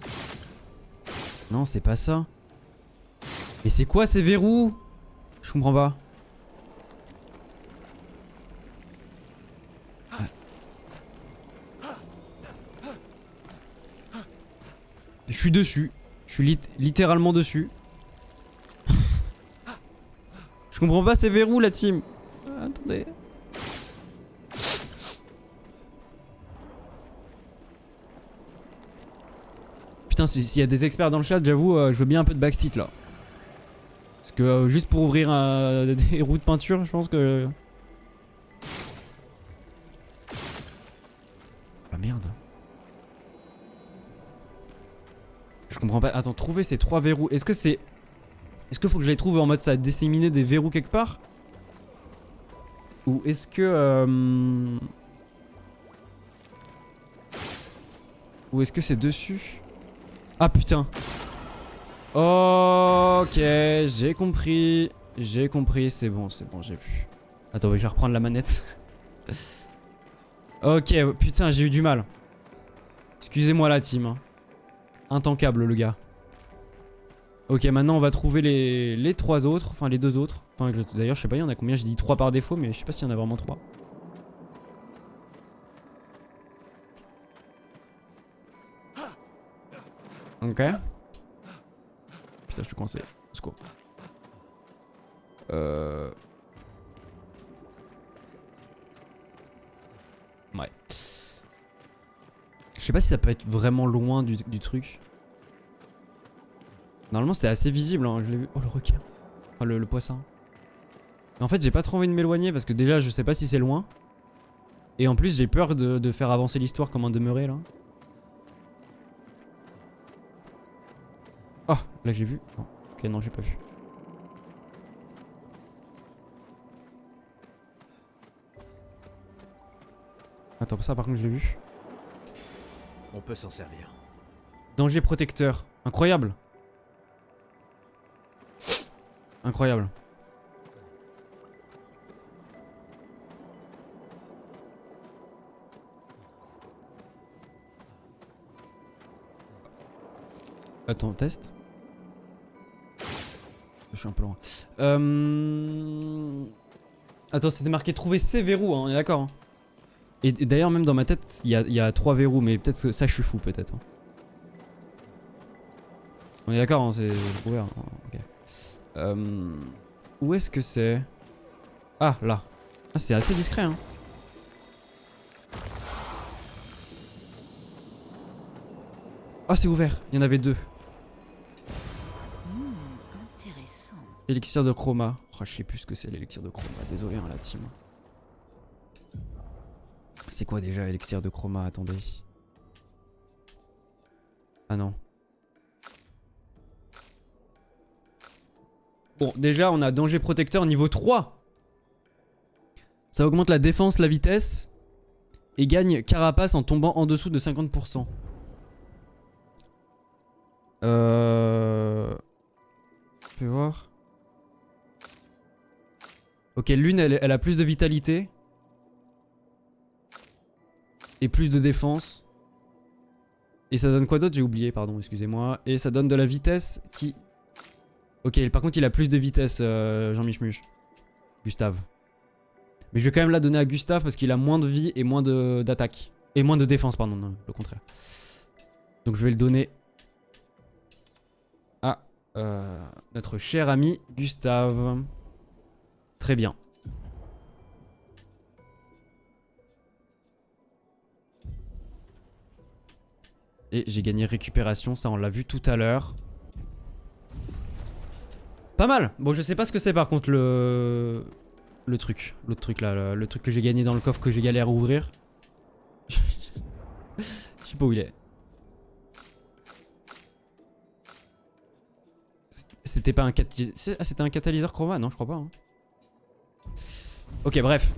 Non, c'est pas ça. Mais c'est quoi ces verrous? Je comprends pas. Ah. Je suis dessus. Je suis littéralement dessus. Je comprends pas ces verrous, la team. Attendez. Putain, s'il y a des experts dans le chat, j'avoue, je veux bien un peu de backseat là. Parce que juste pour ouvrir des roues de peinture, je pense que... Ah merde. Je comprends pas. Attends, trouver ces 3 verrous. Est-ce que c'est... Est-ce qu'il faut que je les trouve en mode ça a disséminé des verrous quelque part? Ou est-ce que... Ou est-ce que c'est dessus? Ah putain. Ok, j'ai compris. J'ai compris, c'est bon, j'ai vu. Attends, je vais reprendre la manette. Ok, putain, j'ai eu du mal. Excusez-moi la team. Hein. Intankable le gars. Ok, maintenant on va trouver les 3 autres. Enfin, les 2 autres. Enfin, d'ailleurs, je sais pas, il y en a combien? J'ai dit 3 par défaut, mais je sais pas s'il y en a vraiment 3. Ok. Putain, je suis coincé. Au secours. Ouais. Je sais pas si ça peut être vraiment loin du truc. Normalement, c'est assez visible, hein. Je l'ai vu. Oh, le requin. Enfin, le poisson. Mais en fait, j'ai pas trop envie de m'éloigner parce que déjà, je sais pas si c'est loin. Et en plus, j'ai peur de faire avancer l'histoire comme un demeuré là. Oh, là j'ai vu. Non. Ok, non, j'ai pas vu. Attends, ça par contre, je l'ai vu. On peut s'en servir. Danger protecteur. Incroyable. Incroyable. Attends, test. Je suis un peu loin. Attends, c'était marqué trouver ces verrous, hein, on est d'accord. Hein. Et d'ailleurs, même dans ma tête, il y a 3 verrous, mais peut-être que ça, je suis fou, peut-être. Hein. On est d'accord, hein, c'est ouvert. Ok. Où est-ce que c'est? Ah, là. Ah, c'est assez discret, hein. Ah, c'est ouvert. Il y en avait 2. Intéressant. Élixir de chroma. Oh, je sais plus ce que c'est l'élixir de chroma. Désolé, hein, la team. C'est quoi déjà élixir de chroma? Attendez. Ah non. Bon, déjà, on a danger protecteur niveau 3. Ça augmente la défense, la vitesse. Et gagne carapace en tombant en dessous de 50%. Je peux voir. Ok, l'une, elle a plus de vitalité. Et plus de défense. Et ça donne quoi d'autre? J'ai oublié, pardon, excusez-moi. Et ça donne de la vitesse qui... Ok, par contre, il a plus de vitesse, Jean-Michmuche. Gustave. Mais je vais quand même la donner à Gustave parce qu'il a moins de vie et moins d'attaque. Et moins de défense, pardon, non, le contraire. Donc je vais le donner à notre cher ami Gustave. Très bien. Et j'ai gagné récupération, ça on l'a vu tout à l'heure. Pas mal. Bon, je sais pas ce que c'est par contre le truc. L'autre truc là, le truc que j'ai gagné dans le coffre que j'ai galéré à ouvrir. Je sais pas où il est. C'était pas un catalyseur. Ah, c'était un catalyseur chroma? Non, je crois pas. Hein. Ok, bref.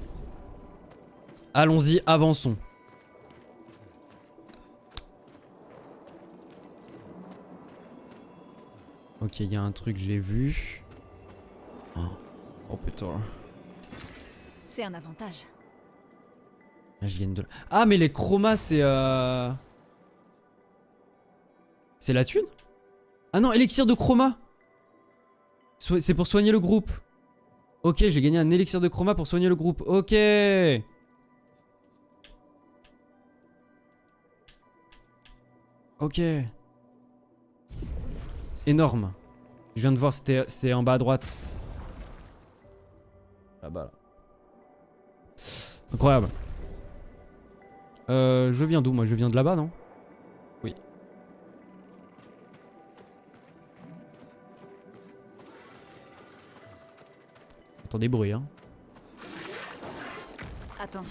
Allons-y, avançons. Ok, il y a un truc, j'ai vu. Oh putain. C'est un avantage. Ah, je gagne de... Ah, mais les chromas, c'est... C'est la thune? Ah non, élixir de chroma. C'est pour soigner le groupe. Ok, j'ai gagné un élixir de chroma pour soigner le groupe. Ok. Ok. Énorme. Je viens de voir, c'était en bas à droite. Là-bas, là. Incroyable. Je viens d'où moi? Je viens de là-bas, non? Oui. J'entends des bruits, hein. Attends,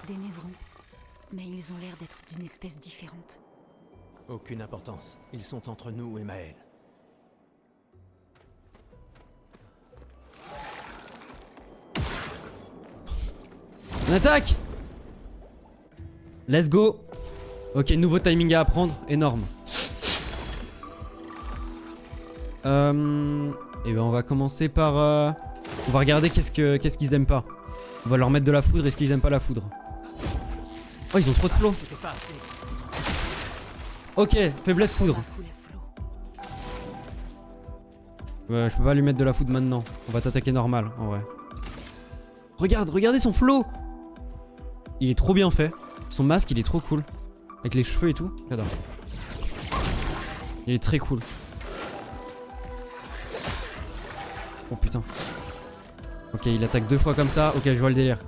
des névrons. Mais ils ont l'air d'être d'une espèce différente. Aucune importance. Ils sont entre nous et Maël. On attaque! Let's go! Ok, nouveau timing à apprendre, énorme. Et ben on va commencer par... On va regarder qu'est-ce qu'ils aiment pas. On va leur mettre de la foudre, est-ce qu'ils aiment pas la foudre? Oh, ils ont trop de flow. Ok, faiblesse foudre. Ouais, je peux pas lui mettre de la foudre maintenant. On va t'attaquer normal, en vrai. Regardez son flow! Il est trop bien fait. Son masque, il est trop cool. Avec les cheveux et tout. J'adore. Il est très cool. Oh putain. Ok, il attaque 2 fois comme ça. Ok, je vois le délire.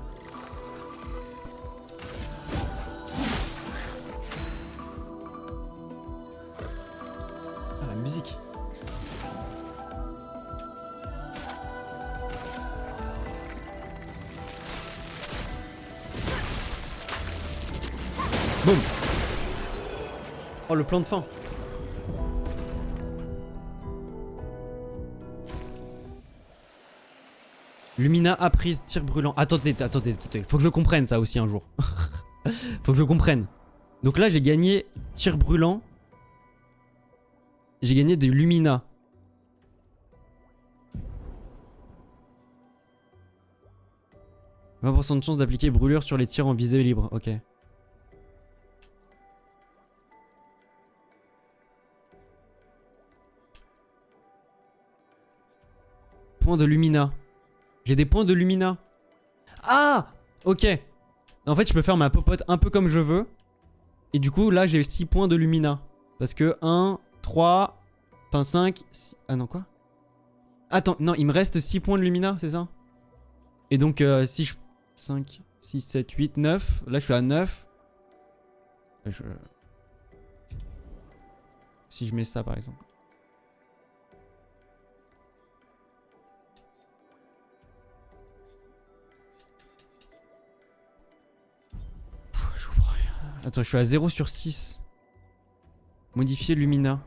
Ah, la musique. Boum. Oh, le plan de fin. Lumina apprise, tir brûlant. Attendez. Faut que je comprenne ça aussi un jour. Faut que je comprenne. Donc là, j'ai gagné tir brûlant. J'ai gagné des Lumina. « 20% de chance d'appliquer brûlure sur les tirs en visée libre. » Ok. Points de Lumina. J'ai des points de Lumina. Ah! Ok. En fait, je peux faire ma popote un peu comme je veux. Et du coup, là, j'ai 6 points de Lumina. Parce que 1, 3, enfin 5... 6... Ah non, quoi? Attends, non, il me reste 6 points de Lumina, c'est ça? Et donc, si je... 5, 6, 7, 8, 9. Là, je suis à 9. Si je mets ça, par exemple. Attends, je suis à 0 sur 6. Modifier Lumina.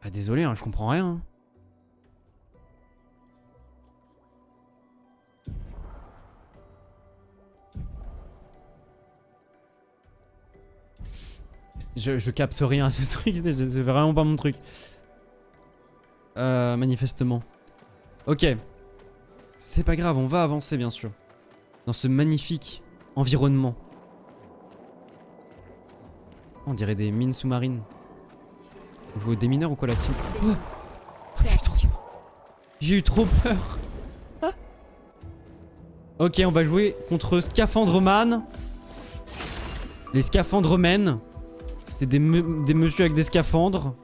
Ah désolé, hein, je comprends rien. Je capte rien à ce truc, c'est vraiment pas mon truc. Manifestement. Ok. C'est pas grave, on va avancer bien sûr. Dans ce magnifique environnement. On dirait des mines sous-marines. On joue aux démineurs ou quoi la team? Oh, j'ai eu trop peur. J'ai eu trop peur. Ok, on va jouer contre Scaphandreman. Les Scaphandremen. C'est des messieurs avec des scaphandres.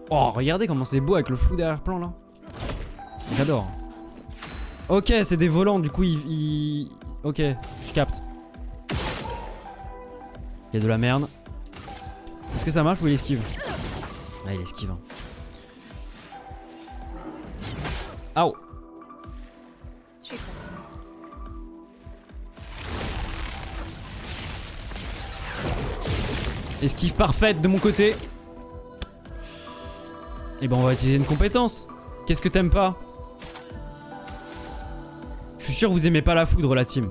Oh, regardez comment c'est beau avec le flou derrière-plan là. J'adore. Ok, c'est des volants, du coup Ok, je capte. Il y a de la merde. Est-ce que ça marche ou il esquive? Ah, il esquive. Aouh. Esquive parfaite de mon côté. Et ben on va utiliser une compétence. Qu'est-ce que t'aimes pas? Je suis sûr que vous aimez pas la foudre la team.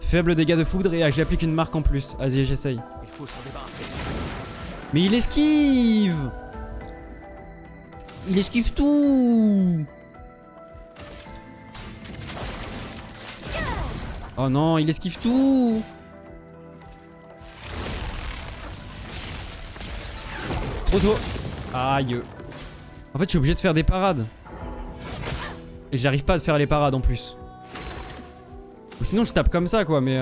Faible dégâts de foudre et j'applique une marque en plus. Vas-y, j'essaye. Il faut s'en débarrasser. Mais il esquive! Il esquive tout! Oh non, il esquive tout! Trop tôt. Aïe. En fait, je suis obligé de faire des parades. Et j'arrive pas à faire les parades en plus. Ou sinon, je tape comme ça, quoi, mais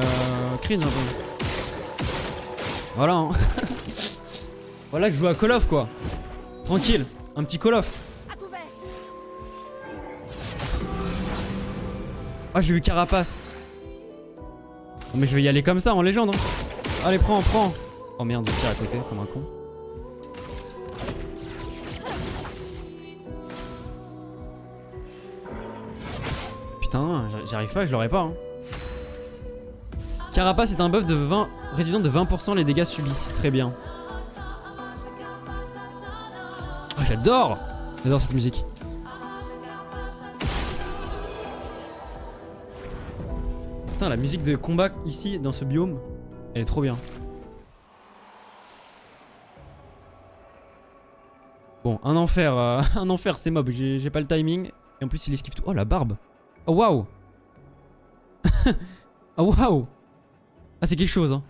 cringe un peu. Voilà, hein. Voilà, je joue à Call of, quoi. Tranquille. Un petit Call of. Ah, j'ai eu Carapace. Oh, mais je vais y aller comme ça, en légende. Hein. Allez, prends. Oh merde, je tire à côté, comme un con. Putain, j'y arrive pas, je l'aurais pas. Hein. Carapace est un buff de 20, réduisant de 20% les dégâts subis. Très bien. Oh, j'adore cette musique. Putain, la musique de combat ici, dans ce biome, elle est trop bien. Bon, un enfer ces mobs, j'ai pas le timing. Et en plus il esquive tout. Oh la barbe. Oh waouh. Oh waouh. Ah c'est quelque chose hein.